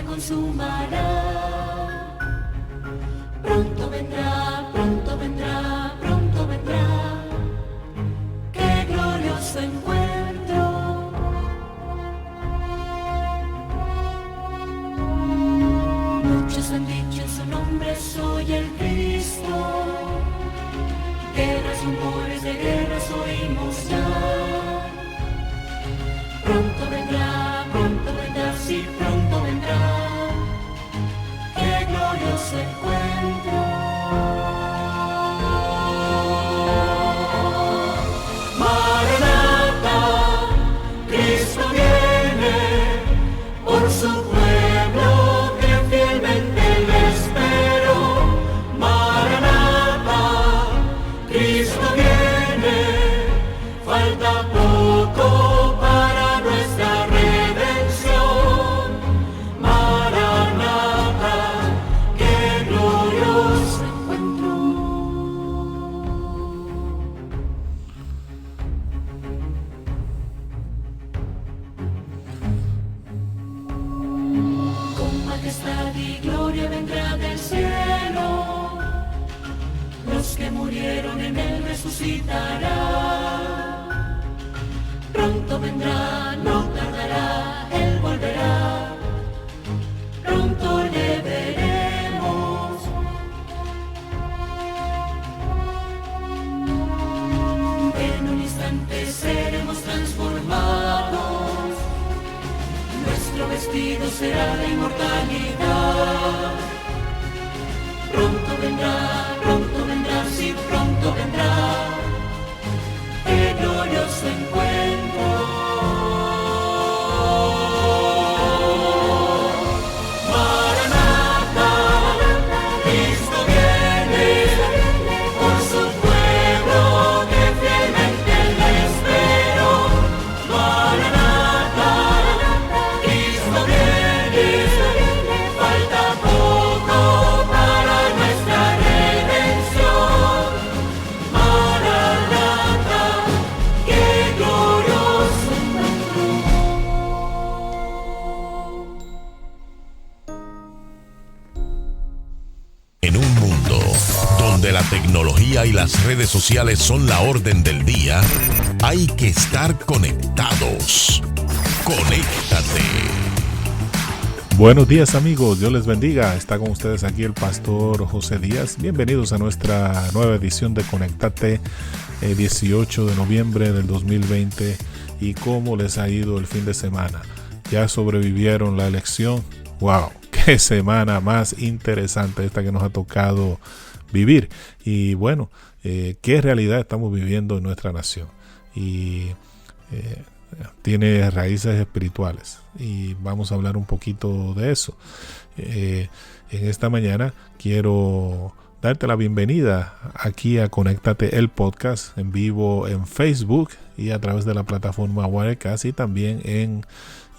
consumará. Pronto vendrá, pronto vendrá, pronto vendrá. Qué glorioso encuentro. Muchos han dicho en su nombre soy el Cristo. Guerras, rumores de guerras oímos ya. Pronto vendrá, sí, pronto vendrá. Qué glorioso encuentro. Maranata, Cristo viene por su pueblo que fielmente le espero. Maranata, Cristo viene, falta poco para nuestra redención. Maranata, qué glorioso encuentro. Con majestad y gloria vendrá del cielo. Los que murieron en él resucitará. Pronto vendrá, no tardará, él volverá. Pronto le veremos. En un instante seremos transformados. Nuestro vestido será de inmortalidad. Pronto vendrá, sí, pronto vendrá. Qué glorioso encuentro. Maranata, Cristo viene por su pueblo que fielmente le espero. Maranata, Cristo viene, falta poco para nuestra redención. Maranata, qué glorioso encuentro. En un mundo donde la tecnología y las redes sociales son la orden del día, hay que estar conectados. Conéctate. Buenos días amigos, Dios les bendiga. Está con ustedes aquí el pastor José Díaz. Bienvenidos a nuestra nueva edición de Conéctate, 18 de noviembre del 2020. ¿Y cómo les ha ido el fin de semana? ¿Ya sobrevivieron la elección? ¡Wow! ¡Qué semana más interesante esta que nos ha tocado vivir! Y bueno, ¿qué realidad estamos viviendo en nuestra nación? Y tiene raíces espirituales y vamos a hablar un poquito de eso. En esta mañana quiero darte la bienvenida aquí a Conéctate, el podcast en vivo en Facebook y a través de la plataforma Wirecast y también en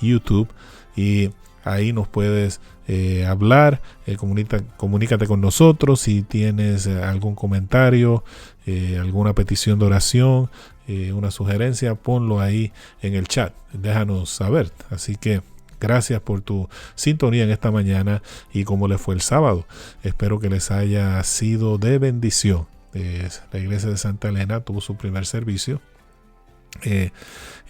YouTube, y ahí nos puedes hablar, comunícate con nosotros si tienes algún comentario, alguna petición de oración, una sugerencia, ponlo ahí en el chat, déjanos saber. Así que gracias por tu sintonía en esta mañana y cómo les fue el sábado. Espero que les haya sido de bendición. La iglesia de Santa Elena tuvo su primer servicio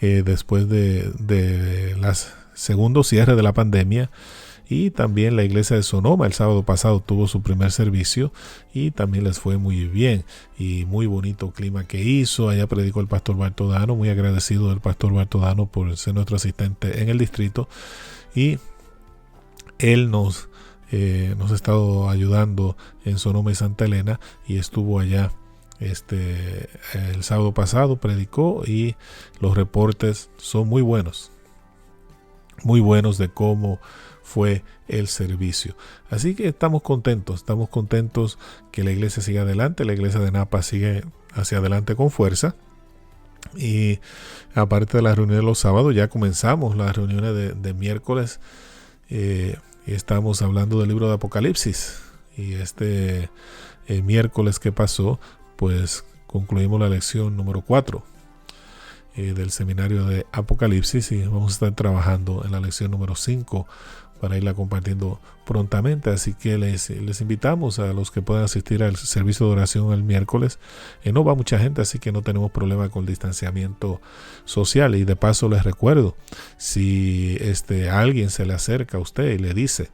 después de las segundo cierre de la pandemia, y también la iglesia de Sonoma el sábado pasado tuvo su primer servicio y también les fue muy bien y muy bonito clima que hizo. Allá predicó el pastor Bartodano, muy agradecido del pastor Bartodano por ser nuestro asistente en el distrito, y él nos ha estado ayudando en Sonoma y Santa Elena, y estuvo allá el sábado pasado, predicó, y los reportes son muy buenos de cómo fue el servicio. Así que estamos contentos que la iglesia siga adelante, la iglesia de Napa sigue hacia adelante con fuerza. Y aparte de las reuniones de los sábados, ya comenzamos las reuniones de miércoles, y estamos hablando del libro de Apocalipsis, y miércoles que pasó, pues concluimos la lección número 4 del seminario de Apocalipsis, y vamos a estar trabajando en la lección número 5 para irla compartiendo prontamente. Así que les invitamos a los que puedan asistir al servicio de oración el miércoles. No va mucha gente, así que no tenemos problema con el distanciamiento social. Y de paso les recuerdo, si alguien se le acerca a usted y le dice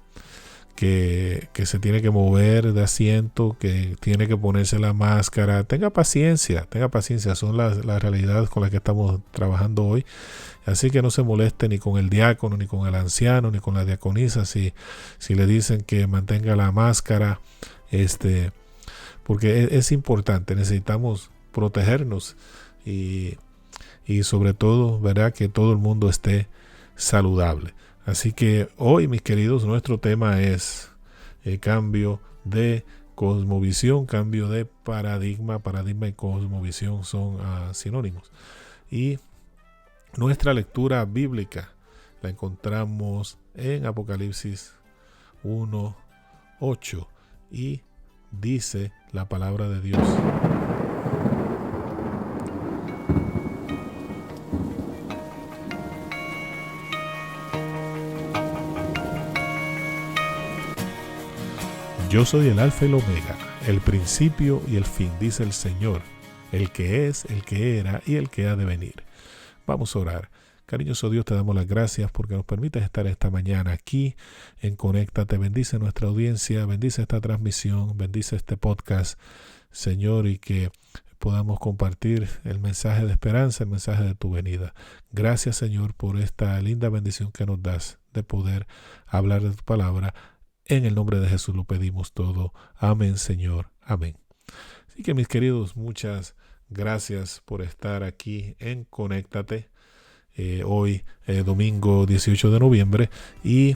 que se tiene que mover de asiento, que tiene que ponerse la máscara, tenga paciencia, son las realidades con las que estamos trabajando hoy. Así que no se moleste ni con el diácono, ni con el anciano, ni con la diaconisa si le dicen que mantenga la máscara, porque es importante, necesitamos protegernos y sobre todo, ¿verdad?, que todo el mundo esté saludable. Así que hoy, mis queridos, nuestro tema es cambio de cosmovisión, cambio de paradigma. Paradigma y cosmovisión son sinónimos. Y nuestra lectura bíblica la encontramos en Apocalipsis 1:8 y dice la palabra de Dios: Yo soy el Alfa y el Omega, el principio y el fin, dice el Señor, el que es, el que era y el que ha de venir. Vamos a orar. Cariñoso Dios, te damos las gracias porque nos permites estar esta mañana aquí en Conéctate. Bendice nuestra audiencia, bendice esta transmisión, bendice este podcast, Señor, y que podamos compartir el mensaje de esperanza, el mensaje de tu venida. Gracias, Señor, por esta linda bendición que nos das de poder hablar de tu palabra. En el nombre de Jesús lo pedimos todo. Amén, Señor. Amén. Así que, mis queridos, muchas gracias por estar aquí en Conéctate. Hoy, domingo 18 de noviembre. Y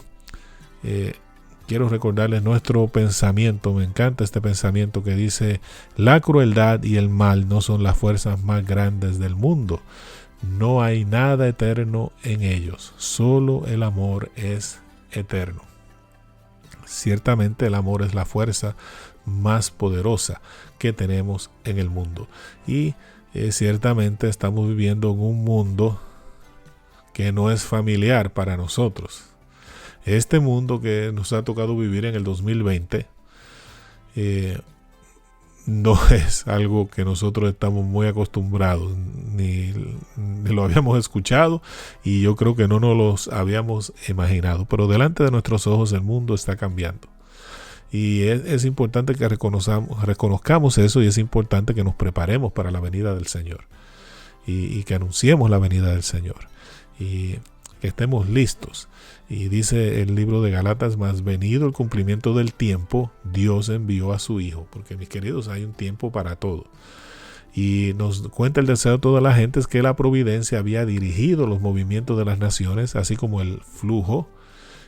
quiero recordarles nuestro pensamiento. Me encanta este pensamiento que dice: la crueldad y el mal no son las fuerzas más grandes del mundo. No hay nada eterno en ellos. Solo el amor es eterno. Ciertamente el amor es la fuerza más poderosa que tenemos en el mundo. Y ciertamente estamos viviendo en un mundo que no es familiar para nosotros. Este mundo que nos ha tocado vivir en el 2020 no es algo que nosotros estamos muy acostumbrados, ni lo habíamos escuchado, y yo creo que no nos los habíamos imaginado. Pero delante de nuestros ojos el mundo está cambiando. Y es importante que reconozcamos eso, y es importante que nos preparemos para la venida del Señor. Y que anunciemos la venida del Señor. Y que estemos listos. Y dice el libro de Gálatas: mas venido el cumplimiento del tiempo, Dios envió a su Hijo. Porque, mis queridos, hay un tiempo para todo. Y nos cuenta el deseo de toda la gente es que la providencia había dirigido los movimientos de las naciones, así como el flujo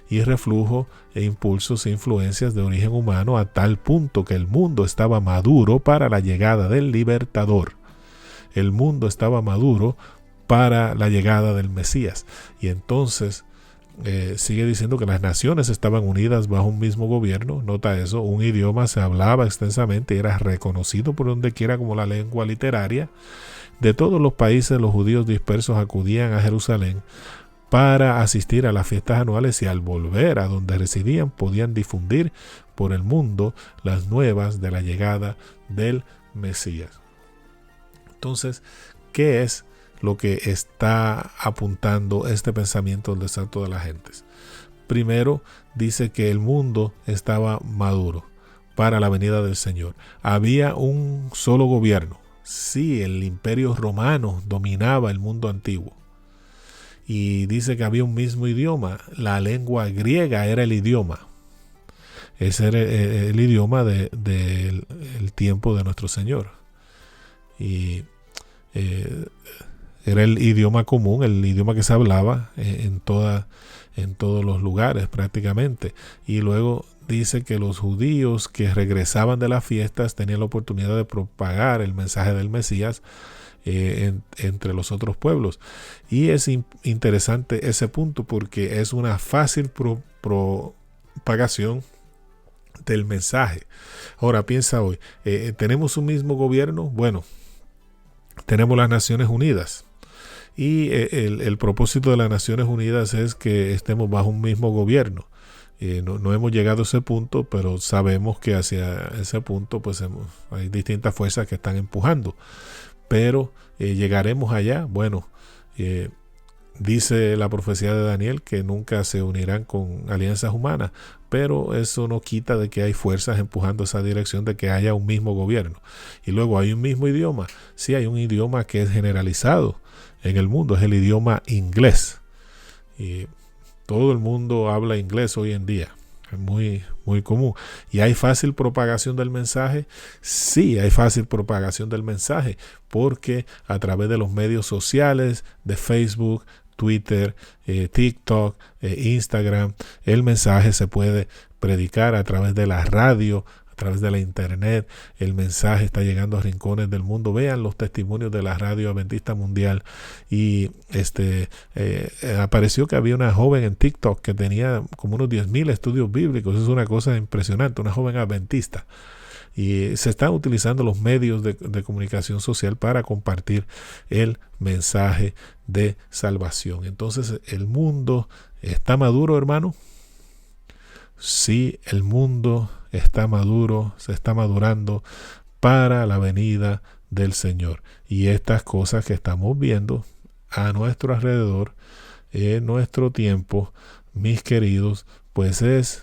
y reflujo e impulsos e influencias de origen humano, a tal punto que el mundo estaba maduro para la llegada del libertador. El mundo estaba maduro para la llegada del Mesías. Y entonces sigue diciendo que las naciones estaban unidas bajo un mismo gobierno. Nota eso: un idioma se hablaba extensamente y era reconocido por donde quiera como la lengua literaria. De todos los países, los judíos dispersos acudían a Jerusalén para asistir a las fiestas anuales, y al volver a donde residían podían difundir por el mundo las nuevas de la llegada del Mesías. Entonces, ¿qué es lo que está apuntando este pensamiento del deseo de todas las gentes? Primero, dice que el mundo estaba maduro para la venida del Señor. Había un solo gobierno. Sí, el imperio romano dominaba el mundo antiguo. Y dice que había un mismo idioma. La lengua griega era el idioma. Ese era el idioma del tiempo de nuestro Señor. Y era el idioma común, el idioma que se hablaba en todos los lugares prácticamente. Y luego dice que los judíos que regresaban de las fiestas tenían la oportunidad de propagar el mensaje del Mesías entre los otros pueblos. Y es interesante ese punto porque es una fácil propagación del mensaje. Ahora piensa hoy, ¿tenemos un mismo gobierno? Bueno, tenemos las Naciones Unidas. Y el propósito de las Naciones Unidas es que estemos bajo un mismo gobierno. No hemos llegado a ese punto, pero sabemos que hacia ese punto pues hay distintas fuerzas que están empujando. Pero llegaremos allá. Bueno, dice la profecía de Daniel que nunca se unirán con alianzas humanas, pero eso no quita de que hay fuerzas empujando esa dirección de que haya un mismo gobierno. Y luego hay un mismo idioma. Sí, hay un idioma que es generalizado en el mundo, es el idioma inglés. Y todo el mundo habla inglés hoy en día. Es muy, muy común. ¿Y hay fácil propagación del mensaje? Sí, hay fácil propagación del mensaje, porque a través de los medios sociales, de Facebook, Twitter, TikTok, Instagram, el mensaje se puede predicar a través de la radio, a través de la internet. El mensaje está llegando a rincones del mundo. Vean los testimonios de la Radio Adventista Mundial. Y apareció que había una joven en TikTok que tenía como unos 10,000 estudios bíblicos. Eso es una cosa impresionante, una joven adventista. Y se están utilizando los medios de comunicación social para compartir el mensaje de salvación. Entonces, ¿el mundo está maduro, hermano? Sí, el mundo está maduro, se está madurando para la venida del Señor. Y estas cosas que estamos viendo a nuestro alrededor, en nuestro tiempo, mis queridos, pues es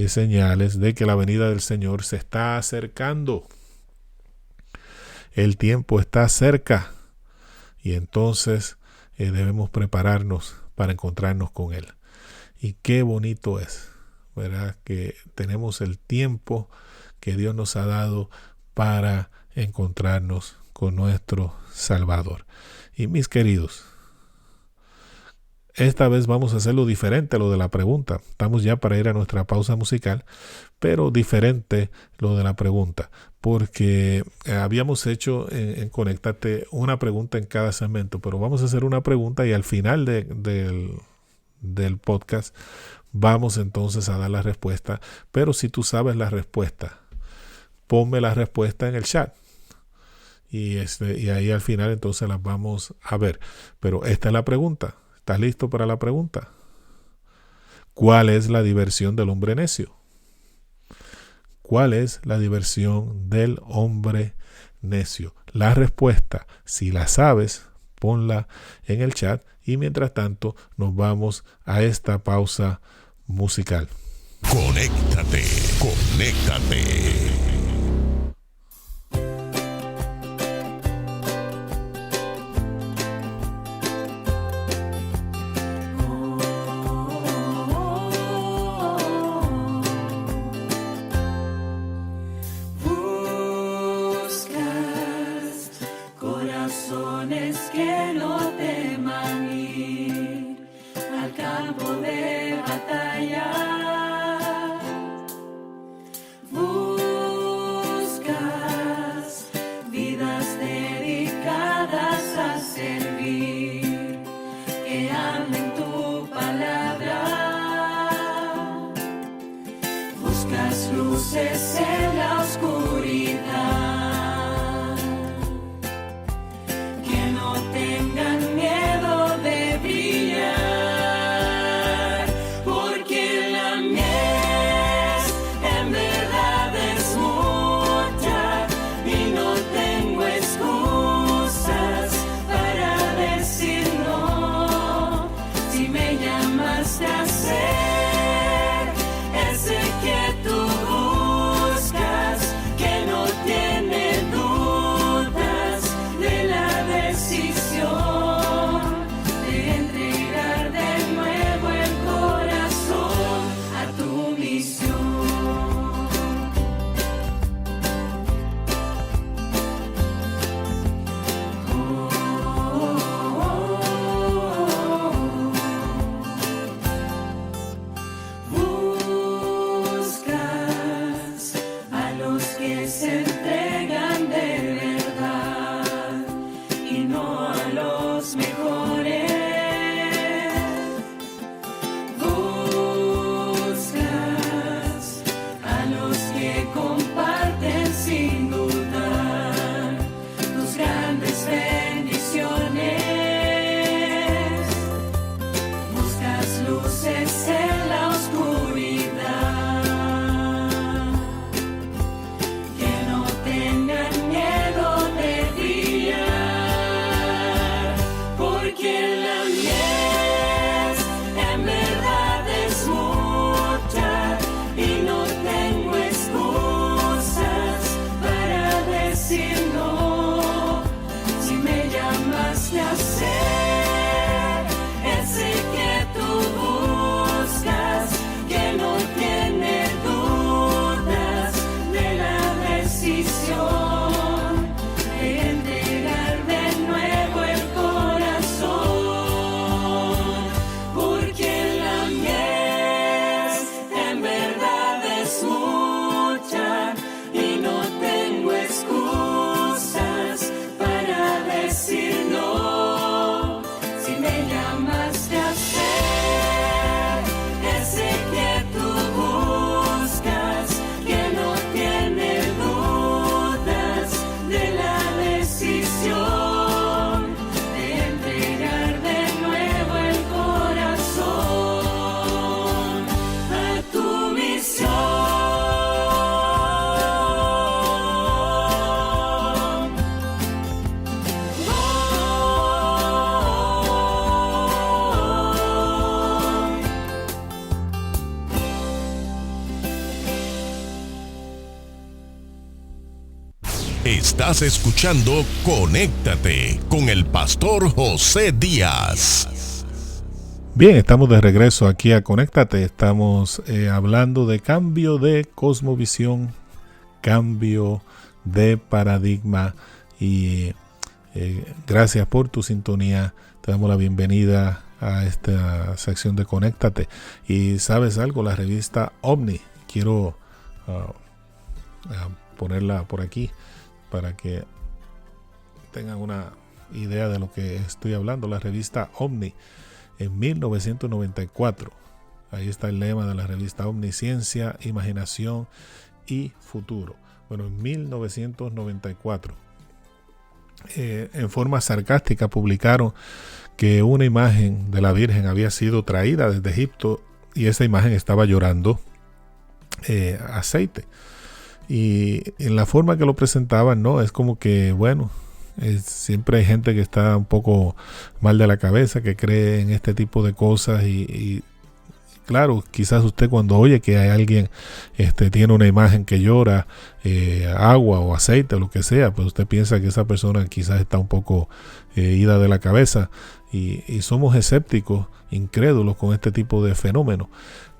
señales de que la venida del Señor se está acercando. El tiempo está cerca y entonces debemos prepararnos para encontrarnos con Él. Y qué bonito es, ¿verdad? Que tenemos el tiempo que Dios nos ha dado para encontrarnos con nuestro Salvador. Y mis queridos, esta vez vamos a hacerlo diferente a lo de la pregunta. Estamos ya para ir a nuestra pausa musical, pero diferente lo de la pregunta, porque habíamos hecho en Conéctate una pregunta en cada segmento, pero vamos a hacer una pregunta y al final del podcast vamos entonces a dar la respuesta. Pero si tú sabes la respuesta, ponme la respuesta en el chat. Y ahí al final entonces las vamos a ver. Pero esta es la pregunta. ¿Estás listo para la pregunta? ¿Cuál es la diversión del hombre necio? ¿Cuál es la diversión del hombre necio? La respuesta, si la sabes, ponla en el chat. Y mientras tanto, nos vamos a esta pausa musical. Conéctate, conéctate. Corazones que no teman ir al campo de batalla. Buscas vidas dedicadas a servir, que amen tu palabra. Buscas luces en la oscuridad. Estás escuchando Conéctate con el pastor José Díaz. Bien, estamos de regreso aquí a Conéctate. Estamos hablando de cambio de cosmovisión, cambio de paradigma y gracias por tu sintonía. Te damos la bienvenida a esta sección de Conéctate. Y ¿sabes algo? La revista Omni, quiero ponerla por aquí para que tengan una idea de lo que estoy hablando. La revista Omni, en 1994, ahí está el lema de la revista Omni: ciencia, imaginación y futuro. Bueno, en 1994, en forma sarcástica publicaron que una imagen de la Virgen había sido traída desde Egipto y esa imagen estaba llorando aceite. Y en la forma que lo presentaban, no, es como que, bueno, siempre hay gente que está un poco mal de la cabeza, que cree en este tipo de cosas y claro, quizás usted cuando oye que hay alguien tiene una imagen que llora agua o aceite o lo que sea, pues usted piensa que esa persona quizás está un poco ida de la cabeza y somos escépticos, incrédulos con este tipo de fenómenos.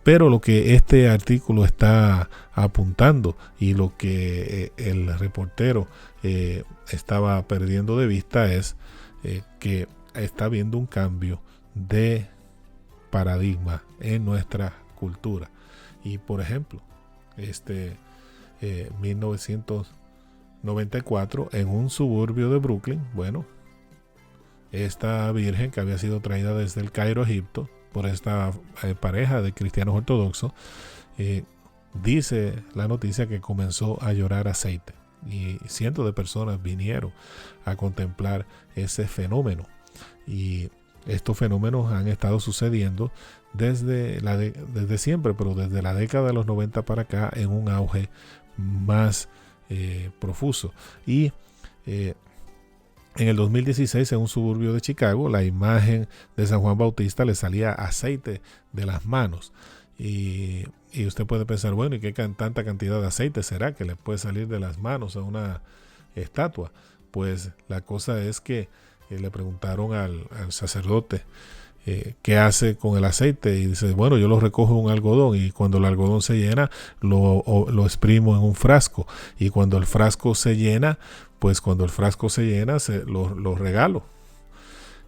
Pero lo que este artículo está apuntando y lo que el reportero estaba perdiendo de vista es que está habiendo un cambio de paradigma en nuestra cultura. Y por ejemplo, 1994, en un suburbio de Brooklyn, bueno, esta virgen que había sido traída desde el Cairo, Egipto, por esta pareja de cristianos ortodoxos, dice la noticia que comenzó a llorar aceite y cientos de personas vinieron a contemplar ese fenómeno. Y estos fenómenos han estado sucediendo desde siempre, pero desde la década de los 90 para acá en un auge más profuso. Y en el 2016, en un suburbio de Chicago, la imagen de San Juan Bautista le salía aceite de las manos. Y usted puede pensar, bueno, ¿y qué tanta cantidad de aceite será que le puede salir de las manos a una estatua? Pues la cosa es que le preguntaron al sacerdote qué hace con el aceite y dice, bueno, yo lo recojo en un algodón y cuando el algodón se llena lo exprimo en un frasco y cuando el frasco se llena, pues cuando el frasco se llena lo regalo.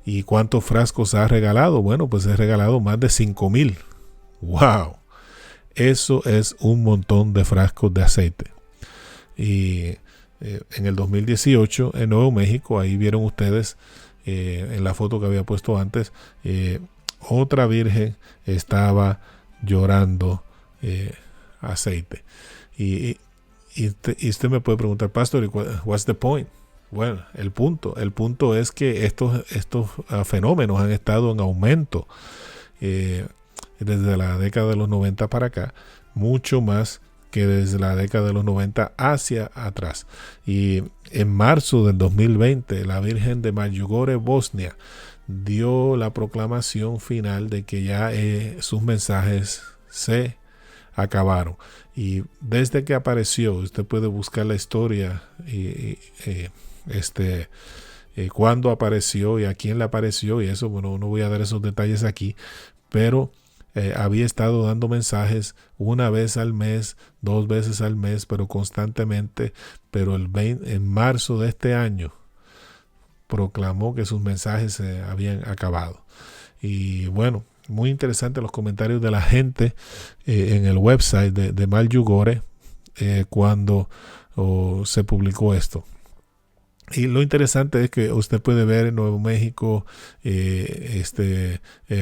¿Y cuántos frascos ha regalado? Bueno, pues he regalado más de 5,000. ¡Wow! Eso es un montón de frascos de aceite. Y en el 2018 en Nuevo México, ahí vieron ustedes en la foto que había puesto antes, otra virgen estaba llorando aceite. Y usted me puede preguntar, pastor, what's the point? Bueno, el punto es que estos fenómenos han estado en aumento desde la década de los 90 para acá, mucho más que desde la década de los 90 hacia atrás. Y en marzo del 2020, la Virgen de Medjugorje, Bosnia, dio la proclamación final de que ya sus mensajes se acabaron. Y desde que apareció, usted puede buscar la historia cuándo apareció y a quién le apareció y eso, bueno, no voy a dar esos detalles aquí, pero había estado dando mensajes una vez al mes, 2 veces al mes, pero constantemente. Pero en marzo de este año proclamó que sus mensajes se habían acabado. Y bueno, muy interesante los comentarios de la gente en el website de Medjugorje cuando se publicó esto. Y lo interesante es que usted puede ver en Nuevo México,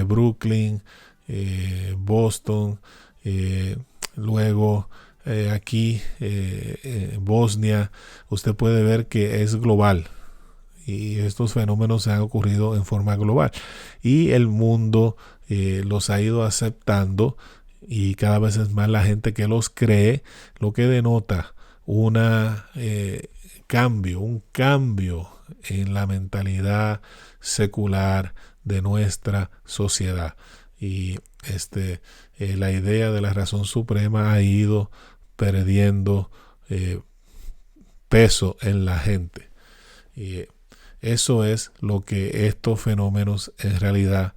Brooklyn, Boston, luego aquí Bosnia. Usted puede ver que es global y estos fenómenos se han ocurrido en forma global y el mundo los ha ido aceptando y cada vez es más la gente que los cree, lo que denota un cambio en la mentalidad secular de nuestra sociedad. Y la idea de la razón suprema ha ido perdiendo peso en la gente. Y eso es lo que estos fenómenos en realidad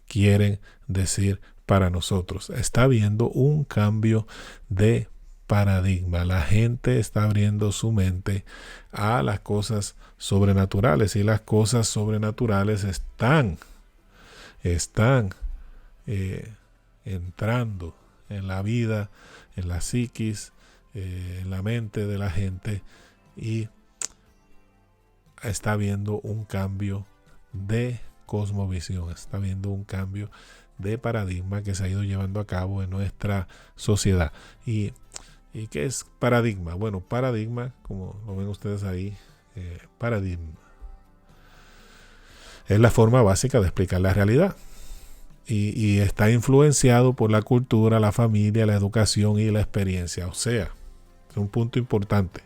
quieren decir para nosotros. Está habiendo un cambio de paradigma. La gente está abriendo su mente a las cosas sobrenaturales, y las cosas sobrenaturales están entrando en la vida, en la psiquis, en la mente de la gente, y está habiendo un cambio de cosmovisión, está habiendo un cambio de paradigma que se ha ido llevando a cabo en nuestra sociedad. ¿Y qué es paradigma? Bueno, paradigma, como lo ven ustedes ahí, paradigma es la forma básica de explicar la realidad. Y está influenciado por la cultura, la familia, la educación y la experiencia. O sea, es un punto importante.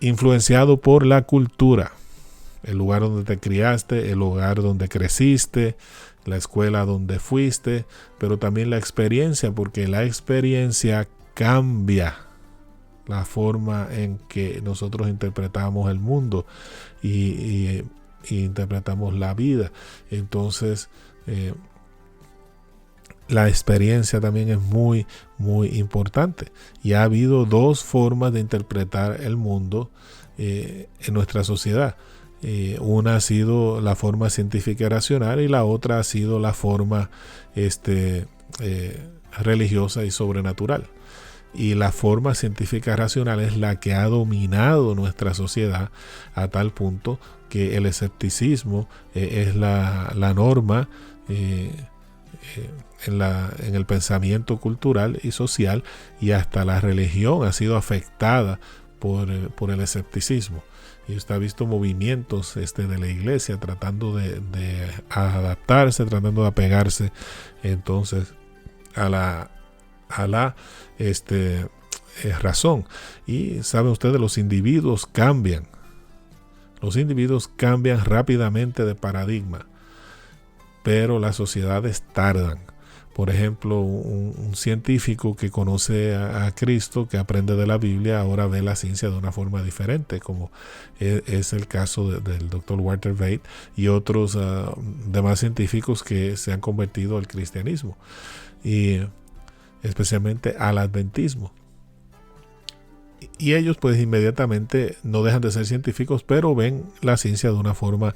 Influenciado por la cultura, el lugar donde te criaste, el lugar donde creciste, la escuela donde fuiste, pero también la experiencia, porque la experiencia cambia la forma en que nosotros interpretamos el mundo y interpretamos la vida. Entonces, la experiencia también es muy, muy importante. Y ha habido dos formas de interpretar el mundo en nuestra sociedad. Una ha sido la forma científica y racional, y la otra ha sido la forma religiosa y sobrenatural. Y la forma científica racional es la que ha dominado nuestra sociedad a tal punto que el escepticismo es la norma en el pensamiento cultural y social, y hasta la religión ha sido afectada por el escepticismo. Y usted ha visto movimientos de la iglesia tratando de adaptarse, tratando de apegarse entonces a la razón. Y saben ustedes, los individuos cambian rápidamente de paradigma, pero las sociedades tardan. Por ejemplo, un científico que conoce a Cristo, que aprende de la Biblia, ahora ve la ciencia de una forma diferente, como es el caso del Dr. Walter Bate y otros demás científicos que se han convertido al cristianismo, y especialmente al adventismo. Y ellos pues inmediatamente no dejan de ser científicos, pero ven la ciencia de una forma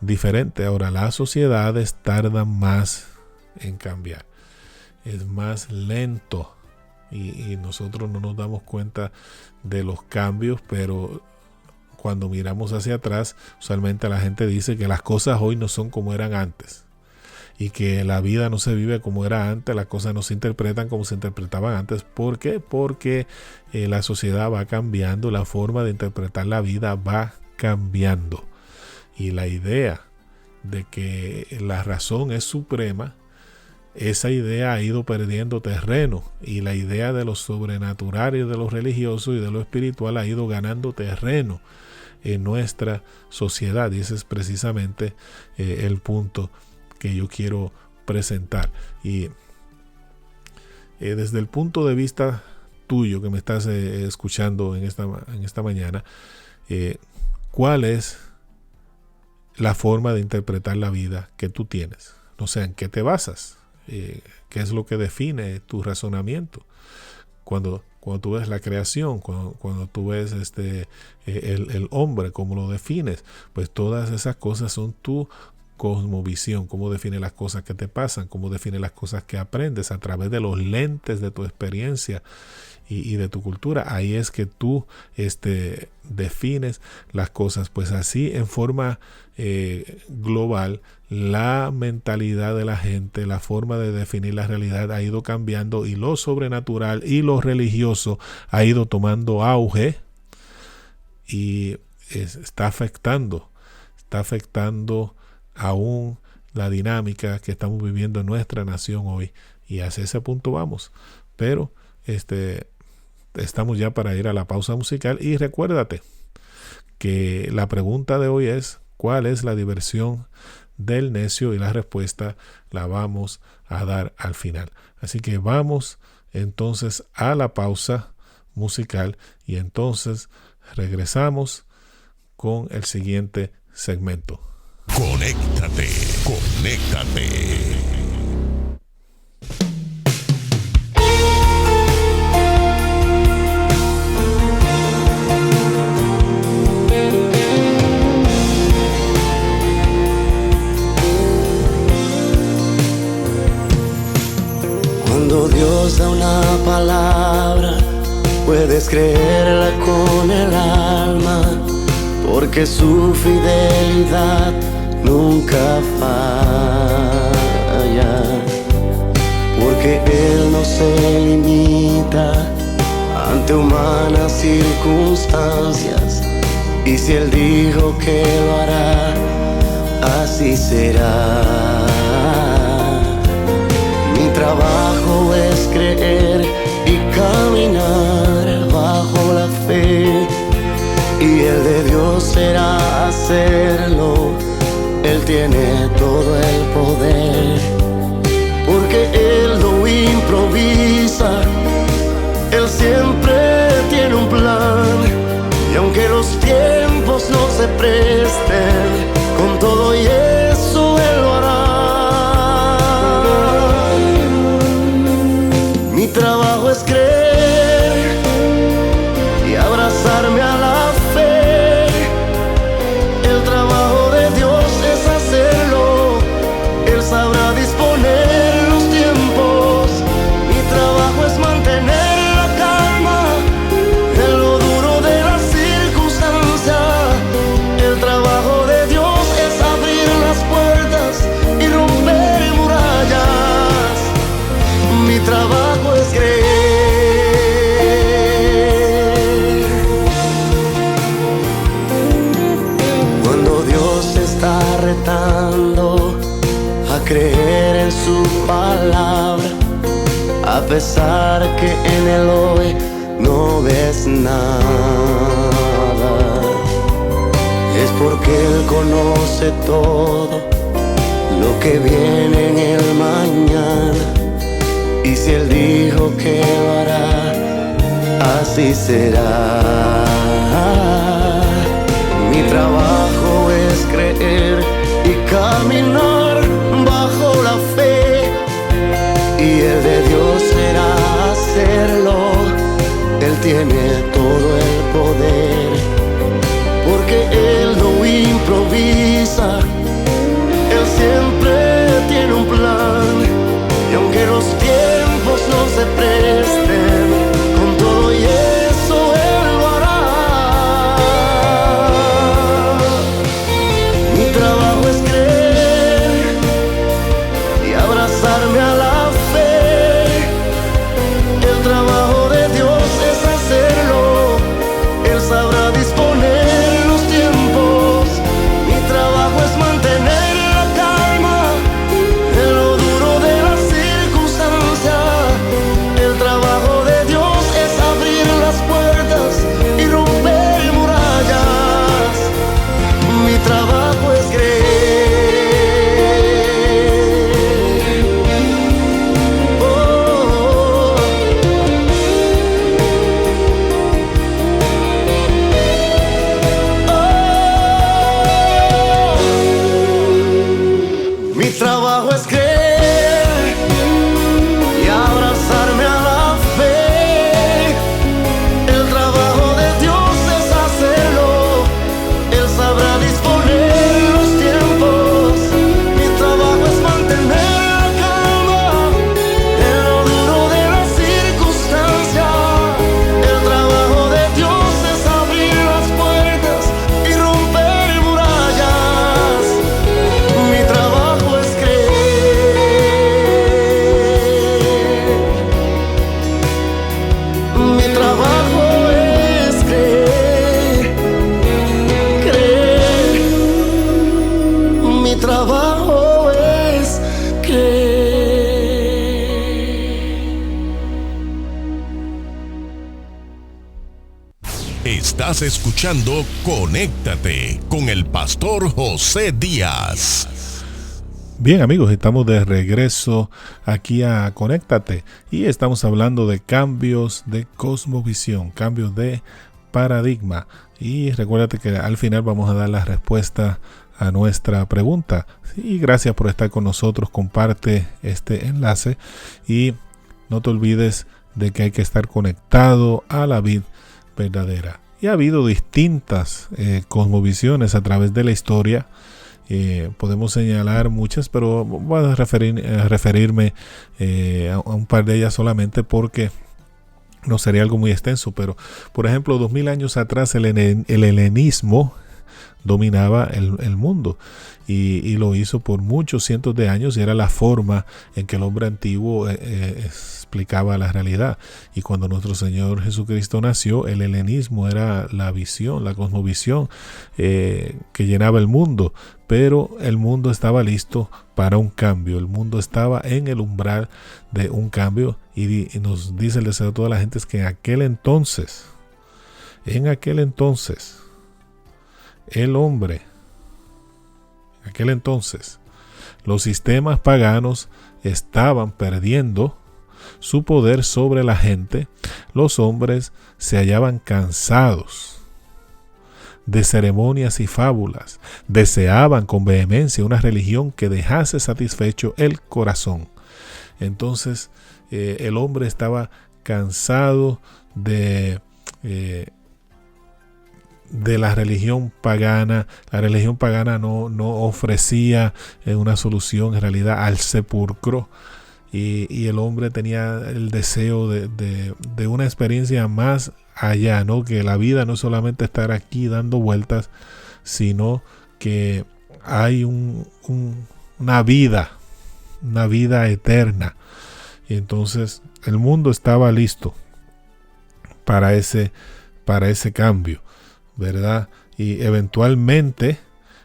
diferente. Ahora, las sociedades tardan más en cambiar, es más lento, y nosotros no nos damos cuenta de los cambios, pero cuando miramos hacia atrás, usualmente la gente dice que las cosas hoy no son como eran antes, y que la vida no se vive como era antes, las cosas no se interpretan como se interpretaban antes. ¿Por qué? Porque la sociedad va cambiando, la forma de interpretar la vida va cambiando, y la idea de que la razón es suprema, esa idea ha ido perdiendo terreno, y la idea de lo sobrenatural y de lo religioso y de lo espiritual ha ido ganando terreno en nuestra sociedad. Y ese es precisamente el punto que yo quiero presentar. Y desde el punto de vista tuyo que me estás escuchando en esta mañana, ¿cuál es la forma de interpretar la vida que tú tienes? No sé, ¿en qué te basas? ¿Qué es lo que define tu razonamiento? Cuando tú ves la creación, cuando tú ves el hombre, ¿cómo lo defines? Pues todas esas cosas son tu cosmovisión, cómo define las cosas que te pasan, cómo define las cosas que aprendes a través de los lentes de tu experiencia y de tu cultura. Ahí es que tú defines las cosas. Pues así, en forma global, la mentalidad de la gente, la forma de definir la realidad ha ido cambiando, y lo sobrenatural y lo religioso ha ido tomando auge, y está afectando aún la dinámica que estamos viviendo en nuestra nación hoy, y hacia ese punto vamos. Pero estamos ya para ir a la pausa musical, y recuérdate que la pregunta de hoy es: ¿cuál es la diversión del necio? Y la respuesta la vamos a dar al final. Así que vamos entonces a la pausa musical y entonces regresamos con el siguiente segmento. Conéctate, conéctate. Cuando Dios da una palabra, puedes creerla con el alma, porque su fidelidad nunca falla, porque Él no se limita ante humanas circunstancias, y si Él dijo que lo hará, así será. Mi trabajo es creer y caminar bajo la fe, y el de Dios será hacerlo. Él tiene todo el poder, porque Él no improvisa, Él siempre tiene un plan, y aunque los tiempos no se presten, con todo y eso Él lo hará. Mi trabajo es creer y abrazarme a la fe. El trabajo de Dios es hacerlo. Él sabrá disponer los tiempos. Mi trabajo es mantener la calma en lo duro de la circunstancia. El trabajo de Dios es abrir las puertas y romper murallas. Mi trabajo es creer. Cuando Dios está retando a creer en su palabra, a pesar que en el hoy no ves nada, es porque Él conoce todo lo que viene en el mañana. Y si Él dijo que lo hará, así será. Mi trabajo es creer y caminar bajo la fe, y el de Dios será hacerlo. Él tiene todo el poder, porque Él no improvisa, Él siempre tiene un plan. Y aunque los tiempos no se presten, con todo y eso Él lo hará. Mi trabajo es creer y abrazarme a la fe. El trabajo de Dios es hacerlo. Él sabrá disponer los tiempos. Mi trabajo es mantener la calma en lo duro de la circunstancia. El trabajo de Dios es abrir las puertas y romper murallas. Mi trabajo es creer. Oh. Mi trabajo es creer y abrazarme a la fe. El trabajo de Dios es hacerlo. Él sabrá disponer los tiempos. Mi trabajo es mantener la calma en lo duro de la circunstancia. El trabajo de Dios es abrir las puertas y romper murallas. Mi trabajo es creer. Mi trabajo es creer, creer. Mi trabajo es creer. Estás escuchando Conéctate con el pastor José Díaz. Bien amigos, estamos de regreso aquí a Conéctate y estamos hablando de cambios de cosmovisión, cambios de paradigma. Y recuérdate que al final vamos a dar la respuesta a nuestra pregunta. Y gracias por estar con nosotros, comparte este enlace y no te olvides de que hay que estar conectado a la vid verdadera. Y ha habido distintas cosmovisiones a través de la historia. Podemos señalar muchas, pero voy a referirme a un par de ellas solamente porque no sería algo muy extenso. Pero, por ejemplo, 2000 años atrás el helenismo dominaba el mundo y lo hizo por muchos cientos de años y era la forma en que el hombre antiguo explicaba la realidad. Y cuando nuestro Señor Jesucristo nació, el helenismo era la visión, la cosmovisión que llenaba el mundo, pero el mundo estaba listo para un cambio, el mundo estaba en el umbral de un cambio y nos dice el deseo de toda la gente es que en aquel entonces el hombre, en aquel entonces, los sistemas paganos estaban perdiendo su poder sobre la gente. Los hombres se hallaban cansados de ceremonias y fábulas. Deseaban con vehemencia una religión que dejase satisfecho el corazón. Entonces, el hombre estaba cansado de la religión pagana. La religión pagana no ofrecía una solución en realidad al sepulcro y el hombre tenía el deseo de una experiencia más allá, ¿no? Que la vida no es solamente estar aquí dando vueltas, sino que hay una vida eterna. Y entonces el mundo estaba listo para ese cambio, ¿verdad? Y eventualmente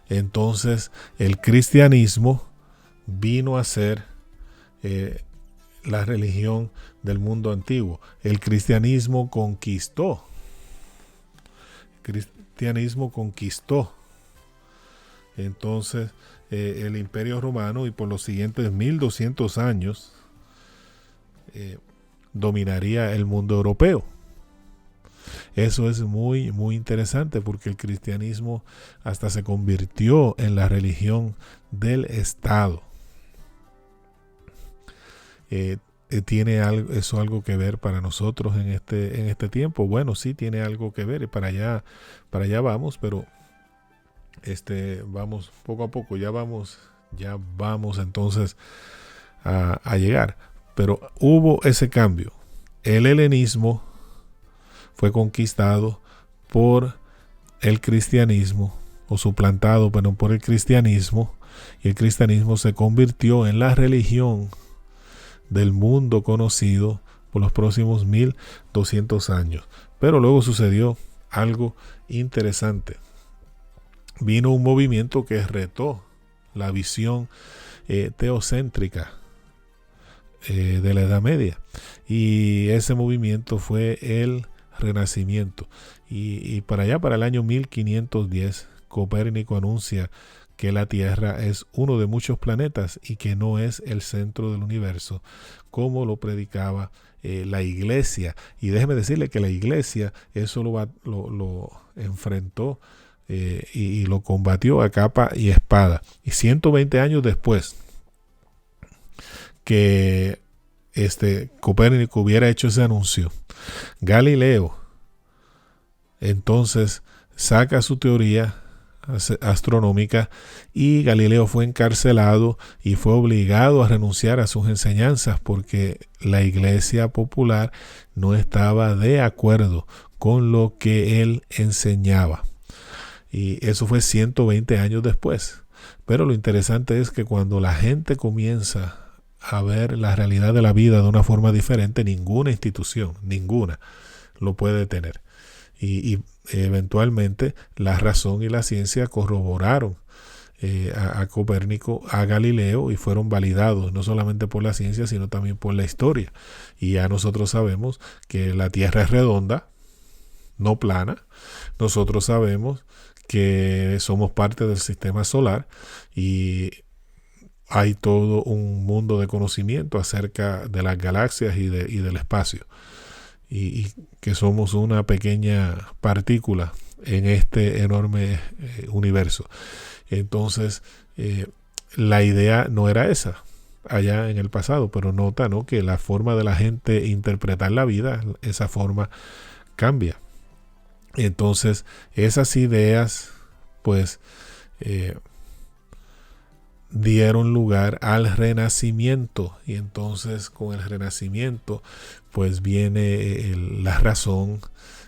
entonces el cristianismo vino a ser la religión del mundo antiguo. El cristianismo conquistó. Entonces el Imperio Romano y por los siguientes 1200 años dominaría el mundo europeo. Eso es muy, muy interesante porque el cristianismo hasta se convirtió en la religión del Estado. ¿Tiene algo que ver para nosotros en este tiempo? Bueno, sí tiene algo que ver y para allá vamos, pero vamos poco a poco, ya vamos entonces a llegar. Pero hubo ese cambio. El helenismo fue conquistado por el cristianismo o suplantado, pero por el cristianismo, y el cristianismo se convirtió en la religión del mundo conocido por los próximos 1200 años. Pero luego sucedió algo interesante. Vino un movimiento que retó la visión teocéntrica de la Edad Media, y ese movimiento fue el Renacimiento. Y para allá, para el año 1510, Copérnico anuncia que la Tierra es uno de muchos planetas y que no es el centro del universo, como lo predicaba la Iglesia. Y déjeme decirle que la Iglesia eso lo enfrentó y lo combatió a capa y espada. Y 120 años después que Copérnico hubiera hecho ese anuncio, Galileo entonces saca su teoría astronómica y Galileo fue encarcelado y fue obligado a renunciar a sus enseñanzas porque la Iglesia popular no estaba de acuerdo con lo que él enseñaba. Y eso fue 120 años después. Pero lo interesante es que cuando la gente comienza a ver la realidad de la vida de una forma diferente, ninguna institución, lo puede detener. Y eventualmente la razón y la ciencia corroboraron a Copérnico, a Galileo, y fueron validados no solamente por la ciencia sino también por la historia. Y ya nosotros sabemos que la Tierra es redonda, no plana. Nosotros sabemos que somos parte del sistema solar y hay todo un mundo de conocimiento acerca de las galaxias y del espacio, y que somos una pequeña partícula en este enorme universo. Entonces, la idea no era esa allá en el pasado, pero nota, ¿no?, que la forma de la gente interpretar la vida, esa forma cambia. Entonces, esas ideas, pues, dieron lugar al Renacimiento, y entonces con el Renacimiento pues viene la razón,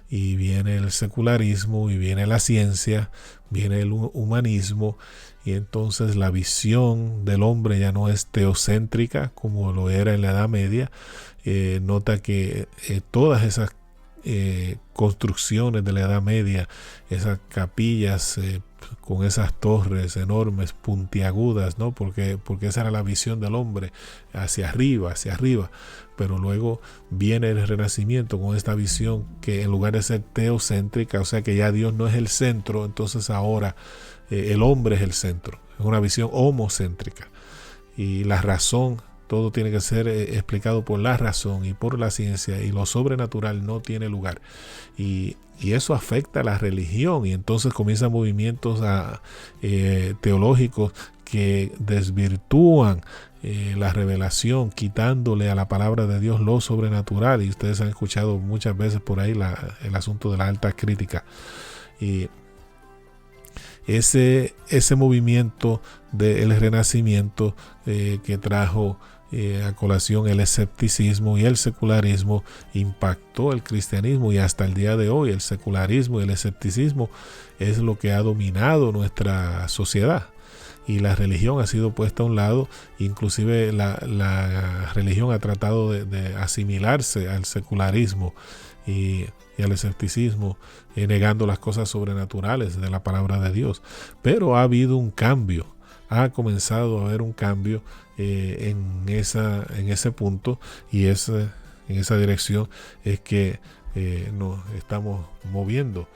y viene el secularismo, y viene la ciencia, viene el humanismo, y entonces la visión del hombre ya no es teocéntrica como lo era en la Edad Media. Nota que todas esas construcciones de la Edad Media, esas capillas con esas torres enormes, puntiagudas, ¿no? Porque esa era la visión del hombre, hacia arriba, pero luego viene el Renacimiento con esta visión que en lugar de ser teocéntrica, o sea que ya Dios no es el centro, entonces ahora el hombre es el centro, es una visión homocéntrica, y la razón, todo tiene que ser explicado por la razón y por la ciencia, y lo sobrenatural no tiene lugar. Y eso afecta a la religión, y entonces comienzan movimientos teológicos que desvirtúan la revelación, quitándole a la palabra de Dios lo sobrenatural. Y ustedes han escuchado muchas veces por ahí el asunto de la alta crítica. Y ese movimiento del Renacimiento que trajo a colación el escepticismo y el secularismo, impactó el cristianismo, y hasta el día de hoy el secularismo y el escepticismo es lo que ha dominado nuestra sociedad, y la religión ha sido puesta a un lado. Inclusive la religión ha tratado de asimilarse al secularismo y al escepticismo, negando las cosas sobrenaturales de la palabra de Dios. Pero ha habido un cambio, ha comenzado a haber un cambio en ese punto, y en esa dirección es que nos estamos moviendo.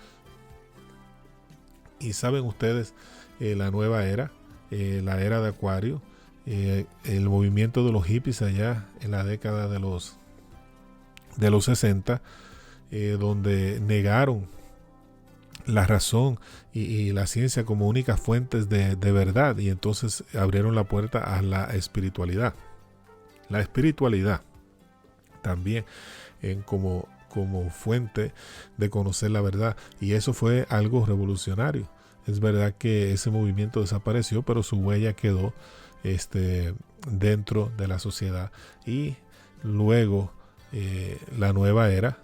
Y saben ustedes, la nueva era, la era de Acuario, el movimiento de los hippies allá en la década de los 60, donde negaron la razón y la ciencia como únicas fuentes de verdad, y entonces abrieron la puerta a la espiritualidad. La espiritualidad también como fuente de conocer la verdad, y eso fue algo revolucionario. Es verdad que ese movimiento desapareció, pero su huella quedó dentro de la sociedad. Y luego la nueva era,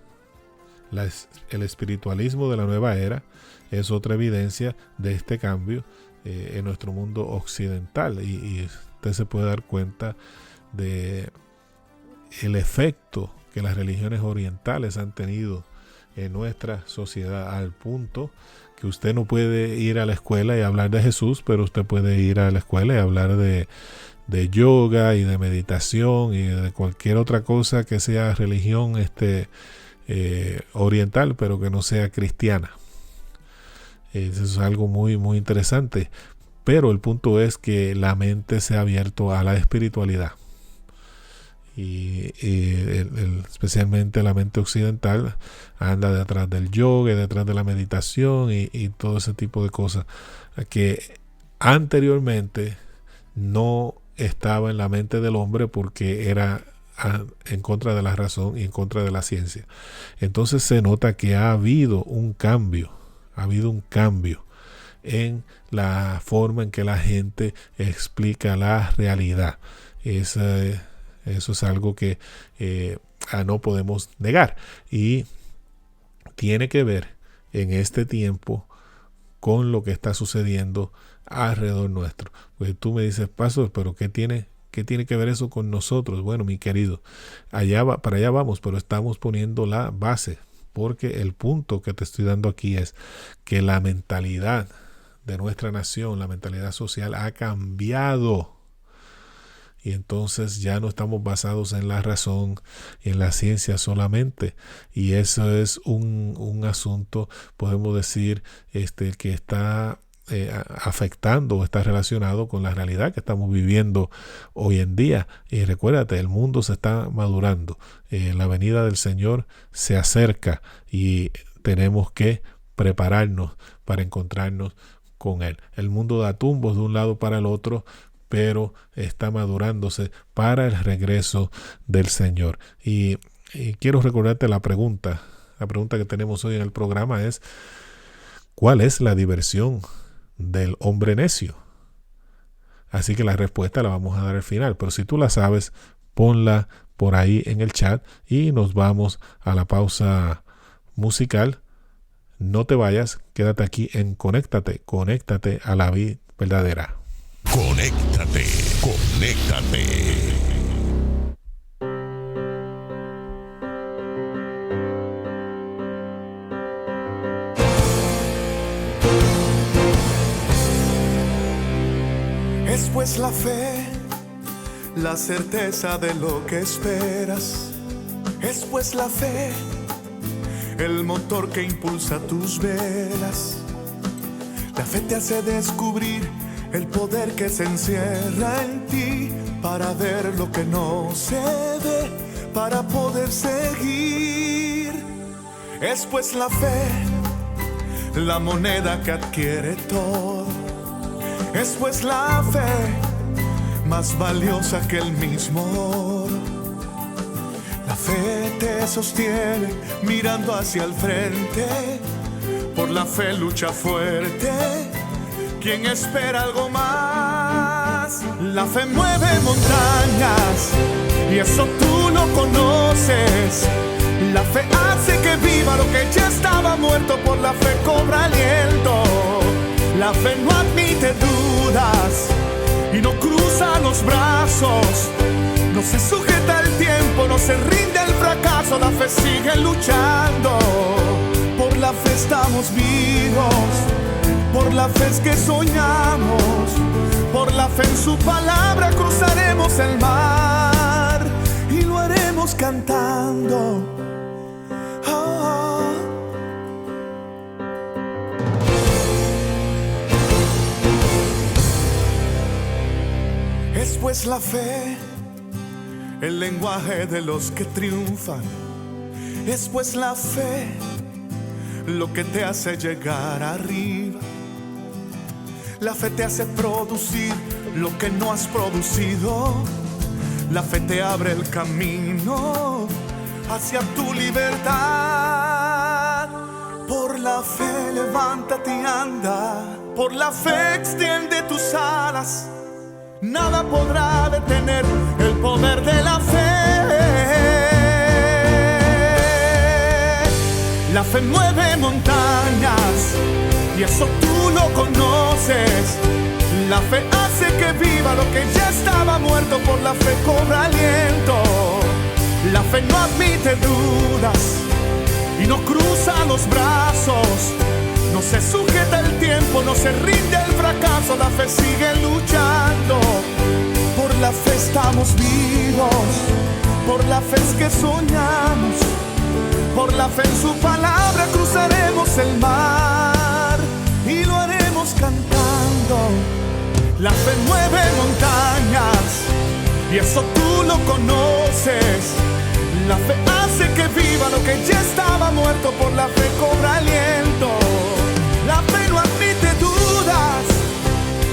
el espiritualismo de la nueva era, es otra evidencia de este cambio en nuestro mundo occidental, y usted se puede dar cuenta de el efecto que las religiones orientales han tenido en nuestra sociedad, al punto que usted no puede ir a la escuela y hablar de Jesús, pero usted puede ir a la escuela y hablar de yoga y de meditación y de cualquier otra cosa que sea religión oriental, pero que no sea cristiana. Eso es algo muy, muy interesante. Pero el punto es que la mente se ha abierto a la espiritualidad. Y especialmente la mente occidental anda detrás del yoga, detrás de la meditación y todo ese tipo de cosas que anteriormente no estaba en la mente del hombre, porque era en contra de la razón y en contra de la ciencia. Entonces se nota que ha habido un cambio en la forma en que la gente explica la realidad. Eso es algo que no podemos negar, y tiene que ver en este tiempo con lo que está sucediendo alrededor nuestro. Pues tú me dices, pastor, pero ¿qué tiene que ver eso con nosotros? Bueno, mi querido, para allá vamos, pero estamos poniendo la base, porque el punto que te estoy dando aquí es que la mentalidad de nuestra nación, la mentalidad social, ha cambiado. Y entonces ya no estamos basados en la razón, en la ciencia solamente. Y eso es un asunto, podemos decir, que está afectando o está relacionado con la realidad que estamos viviendo hoy en día. Y recuérdate, el mundo se está madurando, la venida del Señor se acerca y tenemos que prepararnos para encontrarnos con Él. El mundo da tumbos de un lado para el otro, pero está madurándose para el regreso del Señor. Y quiero recordarte la pregunta que tenemos hoy en el programa es: ¿cuál es la diversión del hombre necio? Así que la respuesta la vamos a dar al final, pero si tú la sabes, ponla por ahí en el chat y nos vamos a la pausa musical. No te vayas, quédate aquí en Conéctate a la vida verdadera. Conéctate. Es pues la fe, la certeza de lo que esperas. Es pues la fe, el motor que impulsa tus velas. La fe te hace descubrir el poder que se encierra en ti para ver lo que no se ve, para poder seguir. Es pues la fe, la moneda que adquiere todo. Es pues la fe, más valiosa que el mismo oro. La fe te sostiene mirando hacia el frente. Por la fe lucha fuerte quien espera algo más. La fe mueve montañas y eso tú lo conoces. La fe hace que viva lo que ya estaba muerto. Por la fe cobra aliento. La fe no admite dudas y no cruza los brazos. No se sujeta al tiempo, no se rinde al fracaso. La fe sigue luchando. Por la fe estamos vivos. Por la fe es que soñamos. Por la fe en su palabra cruzaremos el mar y lo haremos cantando. Es pues la fe, el lenguaje de los que triunfan. Es pues la fe, lo que te hace llegar arriba. La fe te hace producir lo que no has producido. La fe te abre el camino hacia tu libertad. Por la fe levántate y anda. Por la fe extiende tus alas. Nada podrá detener el poder de la fe. La fe mueve montañas y eso tú lo conoces. La fe hace que viva lo que ya estaba muerto. Por la fe cobra aliento. La fe no admite dudas y no cruza los brazos. No se sujeta el tiempo, no se rinde el fracaso. La fe sigue luchando. Por la fe estamos vivos. Por la fe es que soñamos. Por la fe en su palabra cruzaremos el mar y lo haremos cantando. La fe mueve montañas y eso tú lo conoces. La fe hace que viva lo que ya estaba muerto. Por la fe cobra aliento. La fe no admite dudas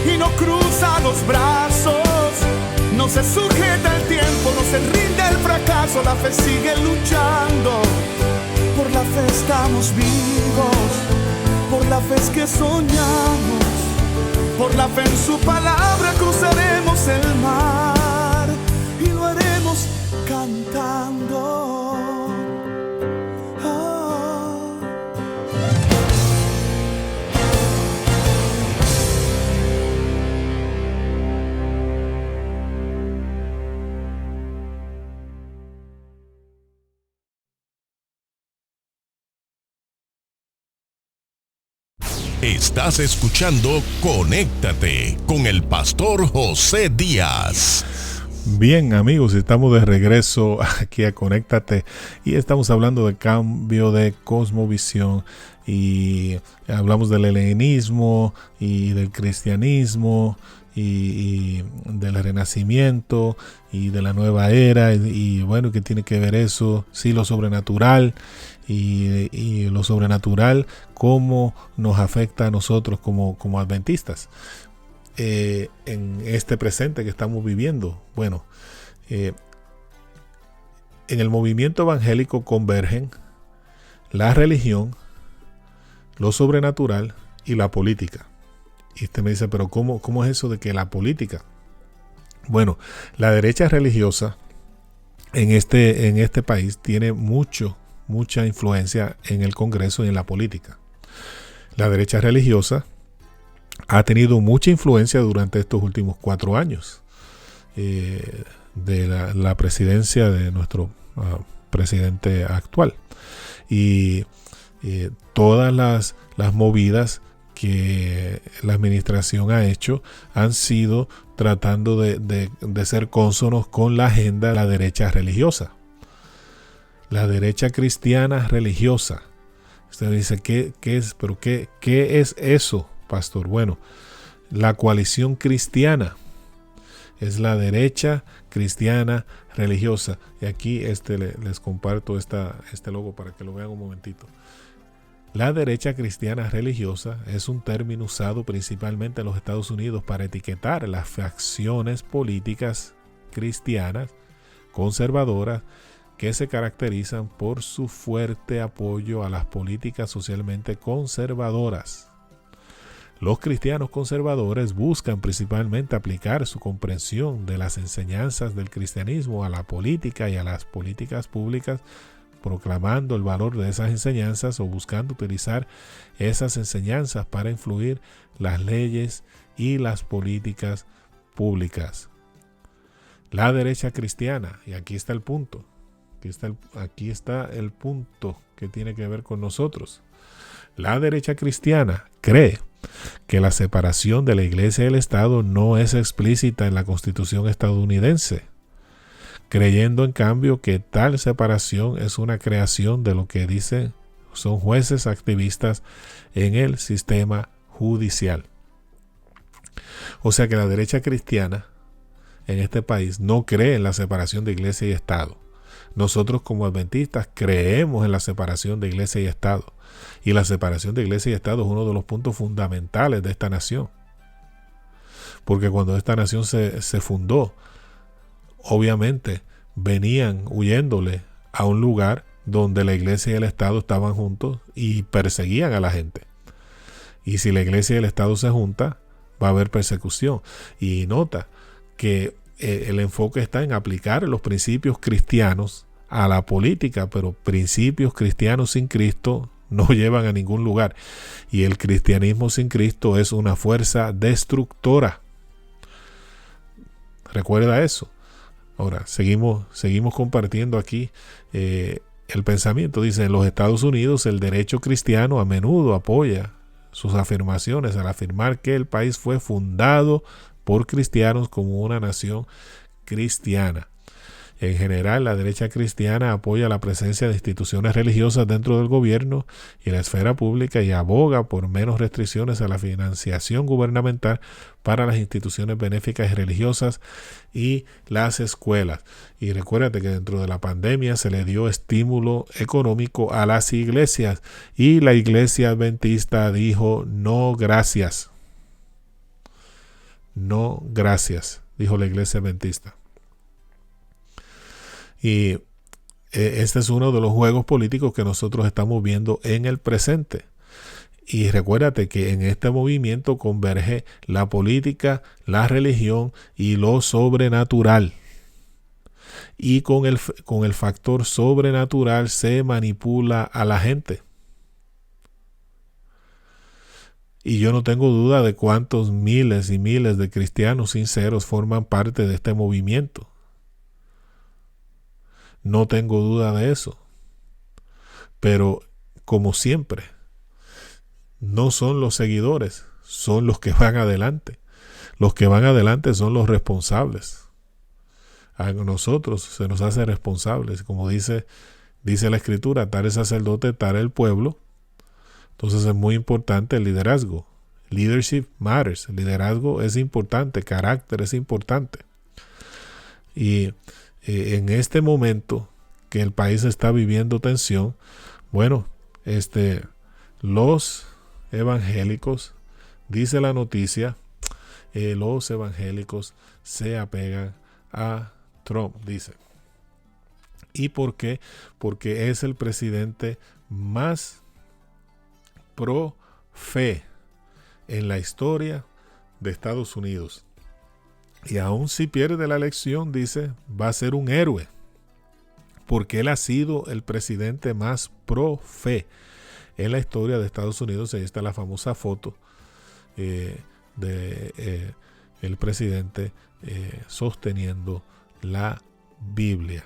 y no cruza los brazos. No se sujeta el tiempo, no se rinde el fracaso. La fe sigue luchando. Por la fe estamos vivos. Por la fe es que soñamos. Por la fe en su palabra cruzaremos el mar y lo haremos cantando. Estás escuchando Conéctate con el pastor José Díaz. Bien, amigos, estamos de regreso aquí a Conéctate y estamos hablando de cambio de cosmovisión y hablamos del helenismo y del cristianismo y del renacimiento y de la nueva era y bueno, ¿qué tiene que ver eso? Sí, lo sobrenatural y lo sobrenatural, cómo nos afecta a nosotros como adventistas. En este presente que estamos viviendo. Bueno, en el movimiento evangélico convergen la religión, lo sobrenatural y la política. Y usted me dice, pero ¿cómo es eso de que la política? Bueno, la derecha religiosa en este país tiene mucha influencia en el Congreso y en la política. La derecha religiosa ha tenido mucha influencia durante estos últimos 4 años de la presidencia de nuestro presidente actual. Y todas las movidas que la administración ha hecho han sido tratando de ser cónsonos con la agenda de la derecha religiosa. La derecha cristiana religiosa. Usted dice, ¿qué es? ¿Pero qué es eso, pastor? Bueno, la coalición cristiana es la derecha cristiana religiosa. Y aquí les comparto este logo para que lo vean un momentito. La derecha cristiana religiosa es un término usado principalmente en los Estados Unidos para etiquetar las facciones políticas cristianas conservadoras que se caracterizan por su fuerte apoyo a las políticas socialmente conservadoras. Los cristianos conservadores buscan principalmente aplicar su comprensión de las enseñanzas del cristianismo a la política y a las políticas públicas, proclamando el valor de esas enseñanzas o buscando utilizar esas enseñanzas para influir las leyes y las políticas públicas. La derecha cristiana, y aquí está el punto, aquí está el punto que tiene que ver con nosotros. La derecha cristiana cree que la separación de la Iglesia y el Estado no es explícita en la Constitución estadounidense, creyendo en cambio que tal separación es una creación de lo que dicen son jueces activistas en el sistema judicial. O sea que la derecha cristiana en este país no cree en la separación de Iglesia y Estado. Nosotros como adventistas creemos en la separación de Iglesia y Estado. Y la separación de Iglesia y Estado es uno de los puntos fundamentales de esta nación. Porque cuando esta nación se fundó, obviamente venían huyéndole a un lugar donde la Iglesia y el Estado estaban juntos y perseguían a la gente. Y si la Iglesia y el Estado se juntan, va a haber persecución. Y nota que el enfoque está en aplicar los principios cristianos a la política, pero principios cristianos sin Cristo no llevan a ningún lugar. Y el cristianismo sin Cristo es una fuerza destructora. Recuerda eso. Ahora, seguimos compartiendo aquí el pensamiento. Dice, en los Estados Unidos el derecho cristiano a menudo apoya sus afirmaciones al afirmar que el país fue fundado por cristianos como una nación cristiana. En general, la derecha cristiana apoya la presencia de instituciones religiosas dentro del gobierno y la esfera pública y aboga por menos restricciones a la financiación gubernamental para las instituciones benéficas y religiosas y las escuelas. Y recuérdate que dentro de la pandemia se le dio estímulo económico a las iglesias y la iglesia adventista dijo no gracias. No gracias, dijo la iglesia adventista. Y este es uno de los juegos políticos que nosotros estamos viendo en el presente. Y recuérdate que en este movimiento converge la política, la religión y lo sobrenatural. Y con el factor sobrenatural se manipula a la gente. Y yo no tengo duda de cuántos miles y miles de cristianos sinceros forman parte de este movimiento. No tengo duda de eso. Pero, como siempre, no son los seguidores, son los que van adelante. Los que van adelante son los responsables. a nosotros se nos hace responsables. Como dice la Escritura, tal el sacerdote, tal el pueblo. Entonces es muy importante el liderazgo. Leadership matters. El liderazgo es importante, carácter es importante. Y en este momento que el país está viviendo tensión, bueno, los evangélicos, dice la noticia, los evangélicos se apegan a Trump, dice. ¿Y por qué? Porque es el presidente más pro fe en la historia de Estados Unidos. Y aun si pierde la elección, dice, va a ser un héroe, porque él ha sido el presidente más pro fe en la historia de Estados Unidos. Ahí está la famosa foto de el presidente sosteniendo la Biblia.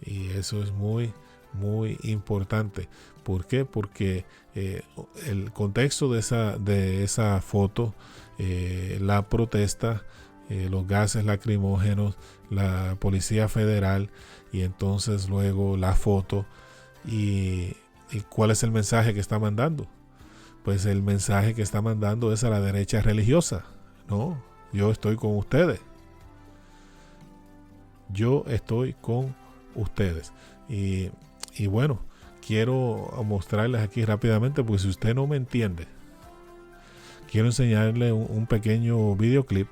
Y eso es muy, muy importante. ¿Por qué? Porque el contexto de esa foto, la protesta, los gases lacrimógenos, la Policía Federal, y entonces luego la foto, y ¿cuál es el mensaje que está mandando? Pues el mensaje que está mandando es a la derecha religiosa. No, yo estoy con ustedes. Yo estoy con ustedes. Y bueno, quiero mostrarles aquí rápidamente, porque si usted no me entiende, quiero enseñarle un pequeño videoclip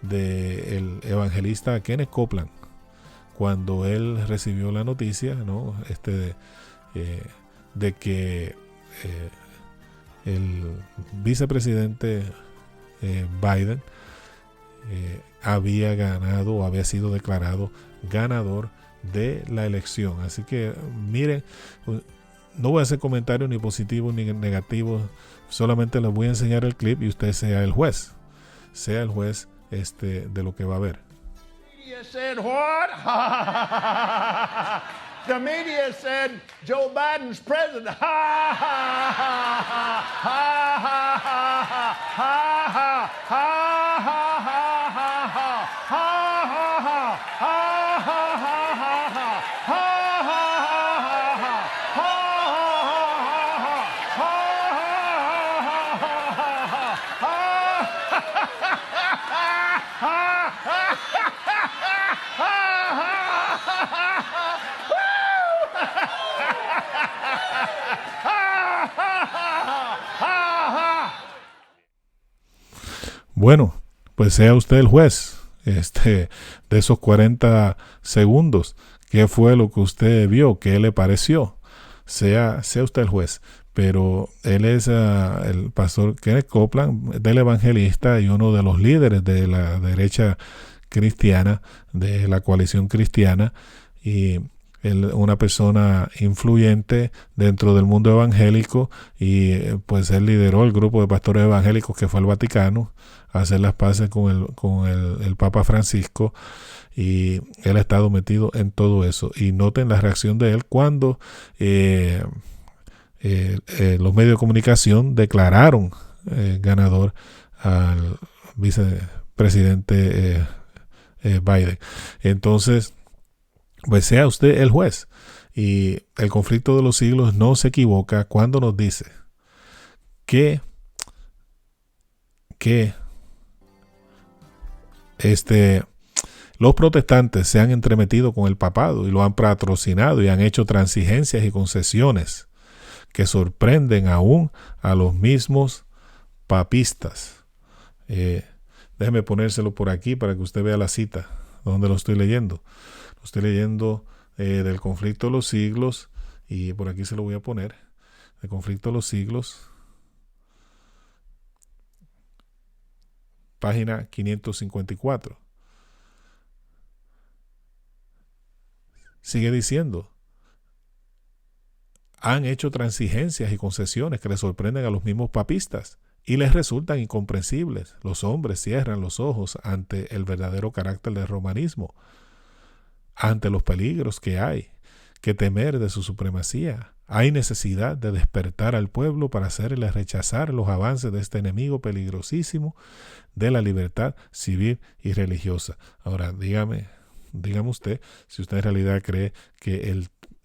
del evangelista Kenneth Copeland, cuando él recibió la noticia, ¿no? De que el vicepresidente Biden había ganado, o había sido declarado ganador de la elección. Así que miren, no voy a hacer comentarios ni positivos ni negativos, solamente les voy a enseñar el clip y usted sea el juez de lo que va a ver. Media said what? The media said Joe Biden's president. Bueno, pues sea usted el juez de esos 40 segundos. ¿Qué fue lo que usted vio? ¿Qué le pareció? Sea usted el juez. Pero él es el pastor Kenneth Copeland, del evangelista y uno de los líderes de la derecha cristiana, de la coalición cristiana, y una persona influyente dentro del mundo evangélico, y pues él lideró el grupo de pastores evangélicos que fue al Vaticano a hacer las paces con el Papa Francisco, y él ha estado metido en todo eso. Y noten la reacción de él cuando los medios de comunicación declararon ganador al vicepresidente Biden. Entonces, pues sea usted el juez. Y el conflicto de los siglos no se equivoca cuando nos dice que los protestantes se han entremetido con el papado y lo han patrocinado y han hecho transigencias y concesiones que sorprenden aún a los mismos papistas. Déjeme ponérselo por aquí para que usted vea la cita donde lo estoy leyendo. Lo estoy leyendo del conflicto de los siglos, y por aquí se lo voy a poner. El conflicto de los siglos, página 554. Sigue diciendo: han hecho transigencias y concesiones que les sorprenden a los mismos papistas y les resultan incomprensibles. Los hombres cierran los ojos ante el verdadero carácter del romanismo, ante los peligros que hay que temer de su supremacía. Hay necesidad de despertar al pueblo para hacerle rechazar los avances de este enemigo peligrosísimo de la libertad civil y religiosa. Ahora, dígame dígame usted si usted en realidad cree que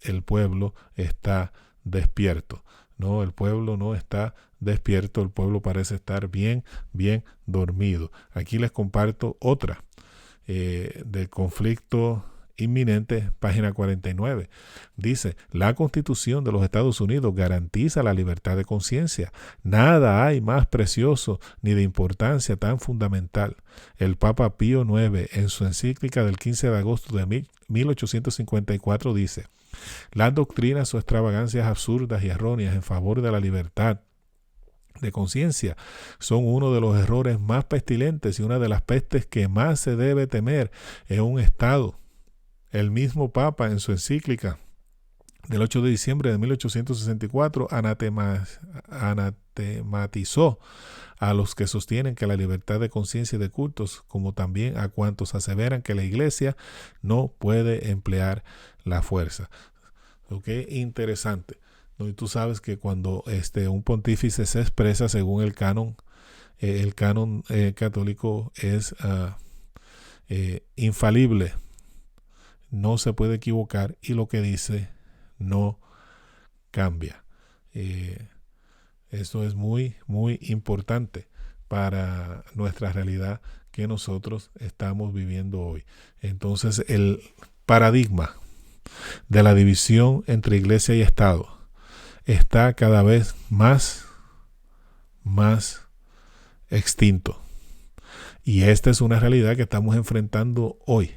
el pueblo está despierto. No, el pueblo no está despierto, el pueblo parece estar bien dormido. Aquí les comparto otra del conflicto inminente, página 49. Dice: la Constitución de los Estados Unidos garantiza la libertad de conciencia. Nada hay más precioso ni de importancia tan fundamental. El Papa Pío IX, en su encíclica del 15 de agosto de 1854, dice: las doctrinas o extravagancias absurdas y erróneas en favor de la libertad de conciencia son uno de los errores más pestilentes y una de las pestes que más se debe temer en un Estado. El mismo Papa, en su encíclica del 8 de diciembre de 1864, anatematizó a los que sostienen que la libertad de conciencia y de cultos, como también a cuantos aseveran que la Iglesia no puede emplear la fuerza. ¿Ok? Interesante. ¿No? Y tú sabes que cuando un pontífice se expresa según el canon católico es infalible. No se puede equivocar y lo que dice no cambia. Esto es muy importante para nuestra realidad que nosotros estamos viviendo hoy. Entonces, el paradigma de la división entre iglesia y Estado está cada vez más extinto. Y esta es una realidad que estamos enfrentando hoy.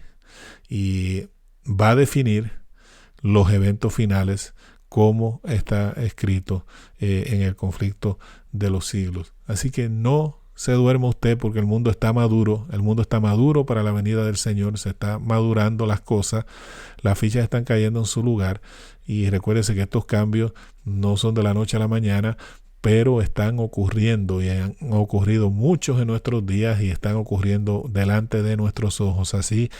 Y va a definir los eventos finales como está escrito en el conflicto de los siglos. Así que no se duerma usted porque el mundo está maduro. El mundo está maduro para la venida del Señor. Se está madurando las cosas. Las fichas están cayendo en su lugar. Y recuérdese que estos cambios no son de la noche a la mañana, pero están ocurriendo y han ocurrido muchos en nuestros días y están ocurriendo delante de nuestros ojos. Así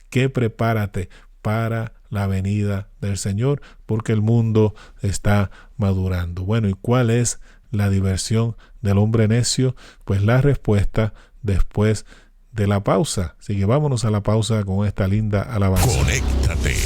que prepárate para la venida del Señor, porque el mundo está madurando. Bueno, ¿y cuál es la diversión del hombre necio? Pues la respuesta después de la pausa. Así que vámonos a la pausa con esta linda alabanza. Conéctate.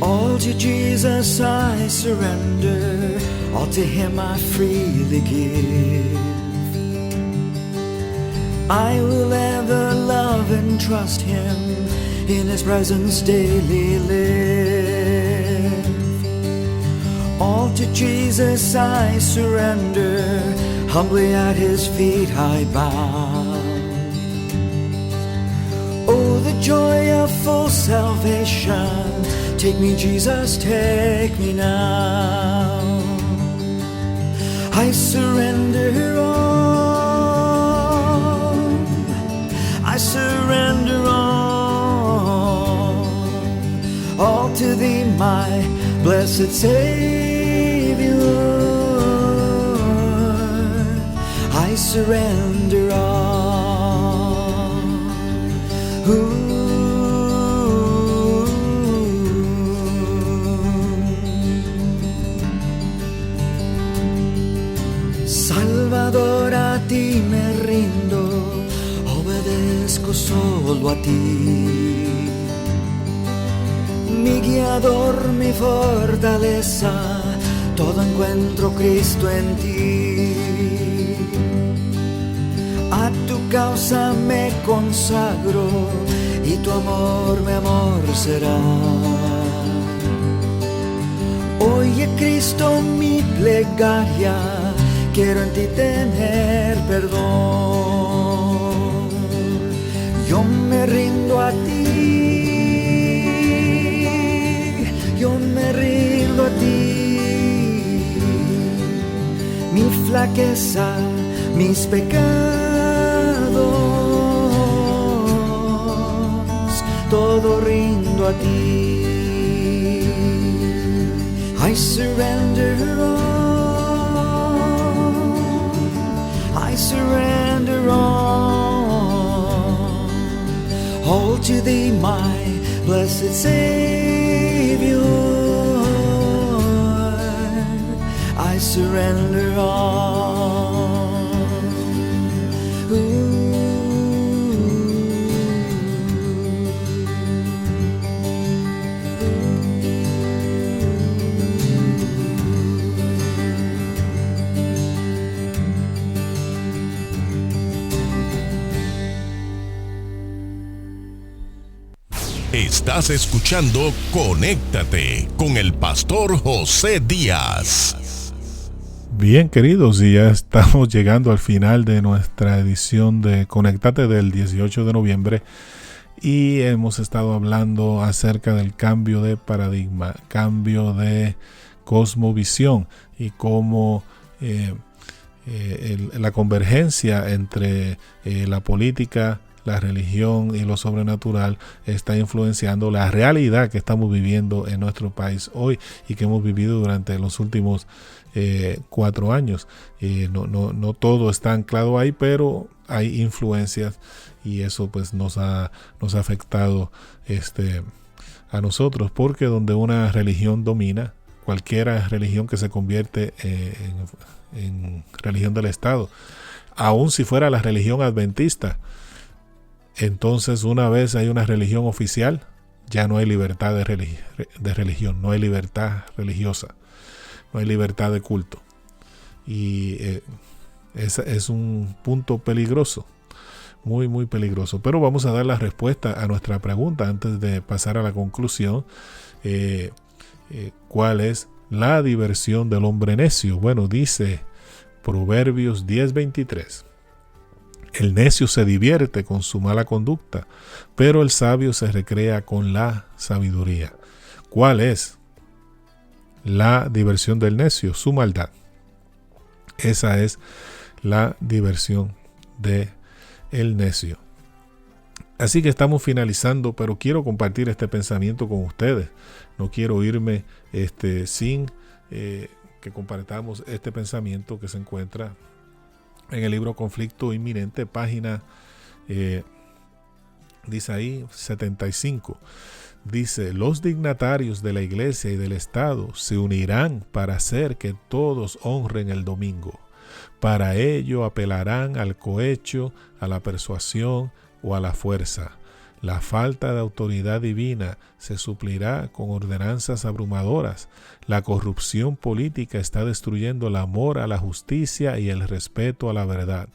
All to Jesus I surrender, all to Him I freely give. I will ever love and trust Him, in His presence daily live. All to Jesus I surrender, humbly at His feet I bow. Oh, the joy of full salvation, take me, Jesus, take me now. I surrender all, I surrender all to Thee, my blessed Savior. I surrender all. Salvador, a Ti me rindo, obedezco solo a Ti. Mi guiador, mi fortaleza, todo encuentro Cristo en Ti. A Tu causa me consagro y Tu amor mi amor será. Oye, Cristo, mi plegaria, quiero en Ti tener perdón. Yo me rindo a Ti, yo me rindo a Ti. Mi flaqueza, mis pecados, todo rindo a Ti. I surrender all, I surrender all thee, my blessed Savior. I surrender all. Ooh. Estás escuchando Conéctate con el pastor José Díaz. Bien, queridos, y ya estamos llegando al final de nuestra edición de Conéctate del 18 de noviembre y hemos estado hablando acerca del cambio de paradigma, cambio de cosmovisión y cómo la convergencia entre la política, la religión y lo sobrenatural está influenciando la realidad que estamos viviendo en nuestro país hoy y que hemos vivido durante los últimos 4 años. No todo está anclado ahí, pero hay influencias y eso pues nos ha afectado a nosotros, porque donde una religión domina, cualquier religión que se convierte en religión del Estado, aun si fuera la religión adventista, entonces una vez hay una religión oficial, ya no hay libertad de religión, no hay libertad religiosa, no hay libertad de culto. Y es un punto peligroso, muy, muy peligroso. Pero vamos a dar la respuesta a nuestra pregunta antes de pasar a la conclusión. ¿Cuál es la diversión del hombre necio? Bueno, dice Proverbios 10:23. El necio se divierte con su mala conducta, pero el sabio se recrea con la sabiduría. ¿Cuál es la diversión del necio? Su maldad. Esa es la diversión del necio. Así que estamos finalizando, pero quiero compartir este pensamiento con ustedes. No quiero irme sin que compartamos este pensamiento que se encuentra en el libro Conflicto Inminente, página, dice ahí, 75. Dice: los dignatarios de la iglesia y del Estado se unirán para hacer que todos honren el domingo. Para ello apelarán al cohecho, a la persuasión o a la fuerza. La falta de autoridad divina se suplirá con ordenanzas abrumadoras. La corrupción política está destruyendo el amor a la justicia y el respeto a la verdad.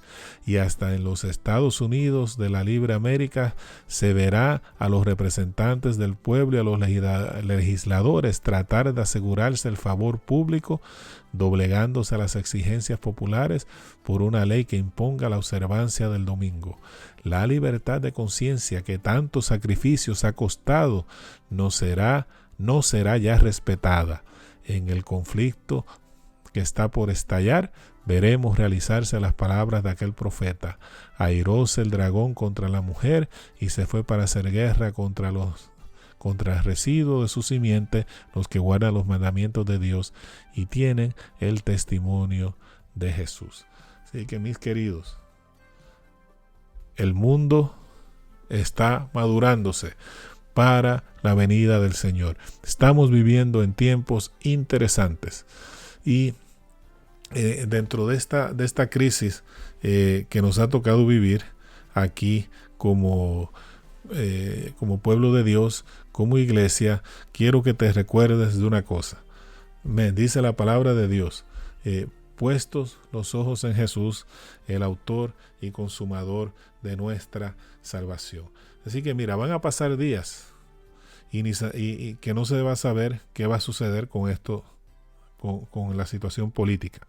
Y hasta en los Estados Unidos de la libre América se verá a los representantes del pueblo y a los legisladores tratar de asegurarse el favor público, doblegándose a las exigencias populares por una ley que imponga la observancia del domingo. La libertad de conciencia que tantos sacrificios ha costado no será ya respetada. En el conflicto que está por estallar, veremos realizarse las palabras de aquel profeta: airóse el dragón contra la mujer y se fue para hacer guerra contra el residuo de su simiente, los que guardan los mandamientos de Dios y tienen el testimonio de Jesús. Así que, mis queridos, el mundo está madurándose para la venida del Señor. Estamos viviendo en tiempos interesantes y dentro de esta crisis que nos ha tocado vivir aquí como pueblo de Dios, como iglesia, quiero que te recuerdes de una cosa. Me dice la palabra de Dios: puestos los ojos en Jesús, el autor y consumador de nuestra salvación. Así que mira, van a pasar días y que no se va a saber qué va a suceder con esto, con la situación política.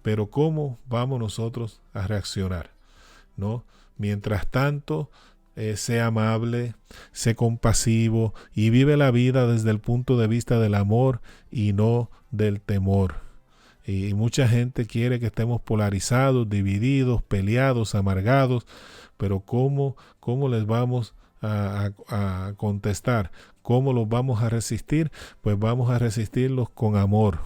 Pero ¿cómo vamos nosotros a reaccionar? ¿No? Mientras tanto, sé amable, sé compasivo y vive la vida desde el punto de vista del amor y no del temor. Y mucha gente quiere que estemos polarizados, divididos, peleados, amargados, pero ¿cómo les vamos a contestar? ¿Cómo los vamos a resistir? Pues vamos a resistirlos con amor,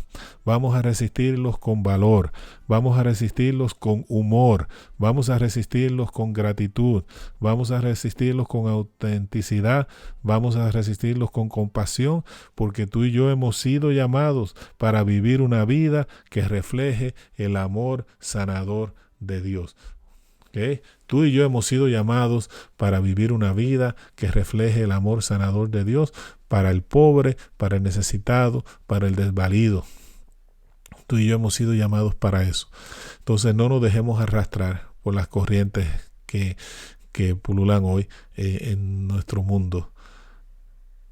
vamos a resistirlos con valor, vamos a resistirlos con humor, vamos a resistirlos con gratitud, vamos a resistirlos con autenticidad, vamos a resistirlos con compasión, porque tú y yo hemos sido llamados para vivir una vida que refleje el amor sanador de Dios. ¿Okay? Tú y yo hemos sido llamados para vivir una vida que refleje el amor sanador de Dios para el pobre, para el necesitado, para el desvalido. Tú y yo hemos sido llamados para eso. Entonces no nos dejemos arrastrar por las corrientes que pululan hoy en nuestro mundo.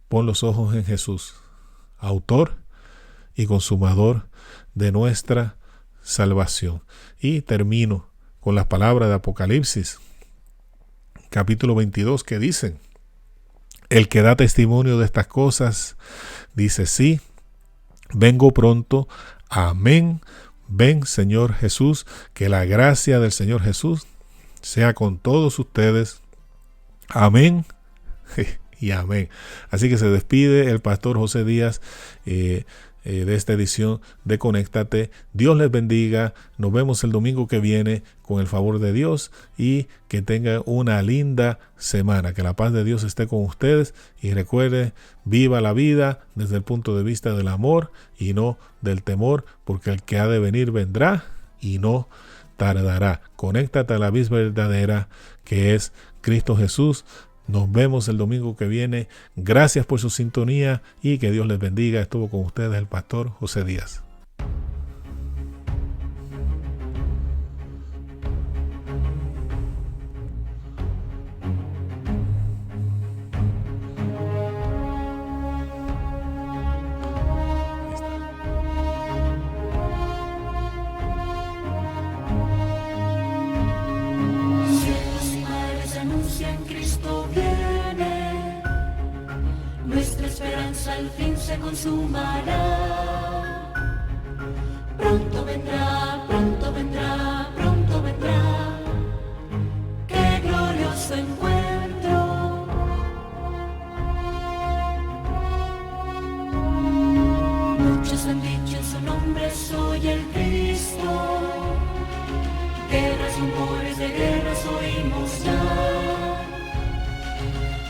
Pon los ojos en Jesús, autor y consumador de nuestra salvación. Y termino con las palabras de Apocalipsis, capítulo 22, que dicen: el que da testimonio de estas cosas dice: sí, vengo pronto, amén. Ven, Señor Jesús, que la gracia del Señor Jesús sea con todos ustedes. Amén y amén. Así que se despide el pastor José Díaz de esta edición de Conéctate. Dios les bendiga. Nos vemos el domingo que viene con el favor de Dios, y que tengan una linda semana. Que la paz de Dios esté con ustedes, y recuerde, viva la vida desde el punto de vista del amor y no del temor, porque el que ha de venir vendrá y no tardará. Conéctate a la vid verdadera, que es Cristo Jesús. Nos vemos el domingo que viene. Gracias por su sintonía y que Dios les bendiga. Estuvo con ustedes el pastor José Díaz. Cielos y mares anuncian Cristo viene, nuestra esperanza al fin se consumará. Pronto vendrá, pronto vendrá, pronto vendrá. Qué glorioso encuentro. Muchos han dicho en su nombre: soy el Cristo. Guerras, rumores de guerras oímos ya.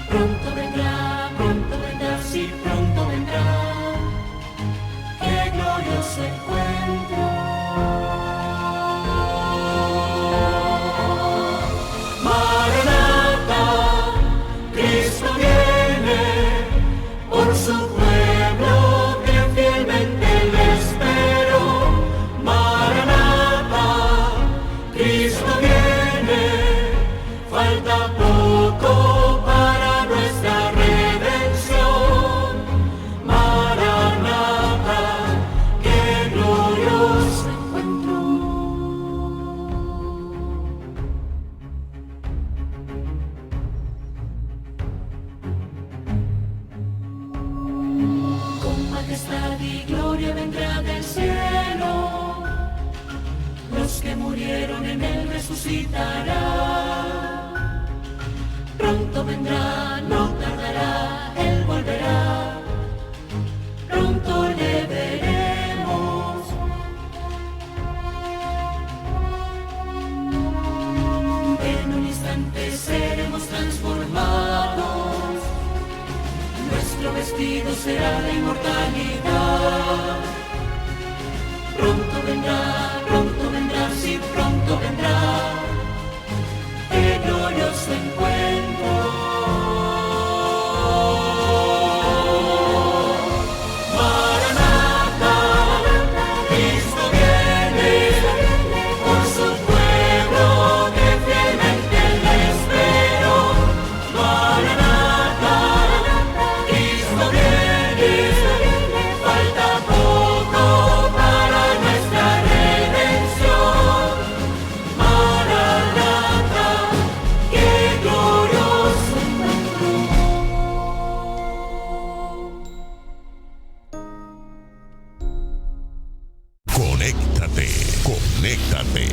Pronto vendrá, sí, pronto vendrá. Qué glorioso encuentro. Maranata, Cristo viene por su pueblo que fielmente le espero. Maranata, Cristo viene, falta poco para nuestra redención. Maranata, qué glorioso encuentro. Con majestad y gloria vendrá del cielo. Los que murieron en él resucitará. Pronto vendrá, no tardará, él volverá. Pronto le veremos. En un instante seremos transformados. Nuestro vestido será de inmortalidad. Pronto vendrá, sí, pronto vendrá. Qué glorioso encuentro. Maranata, Cristo viene por su pueblo que fielmente le espero. Maranata, Cristo viene, falta poco para nuestra redención. Maranata, qué glorioso encuentro. Conéctate.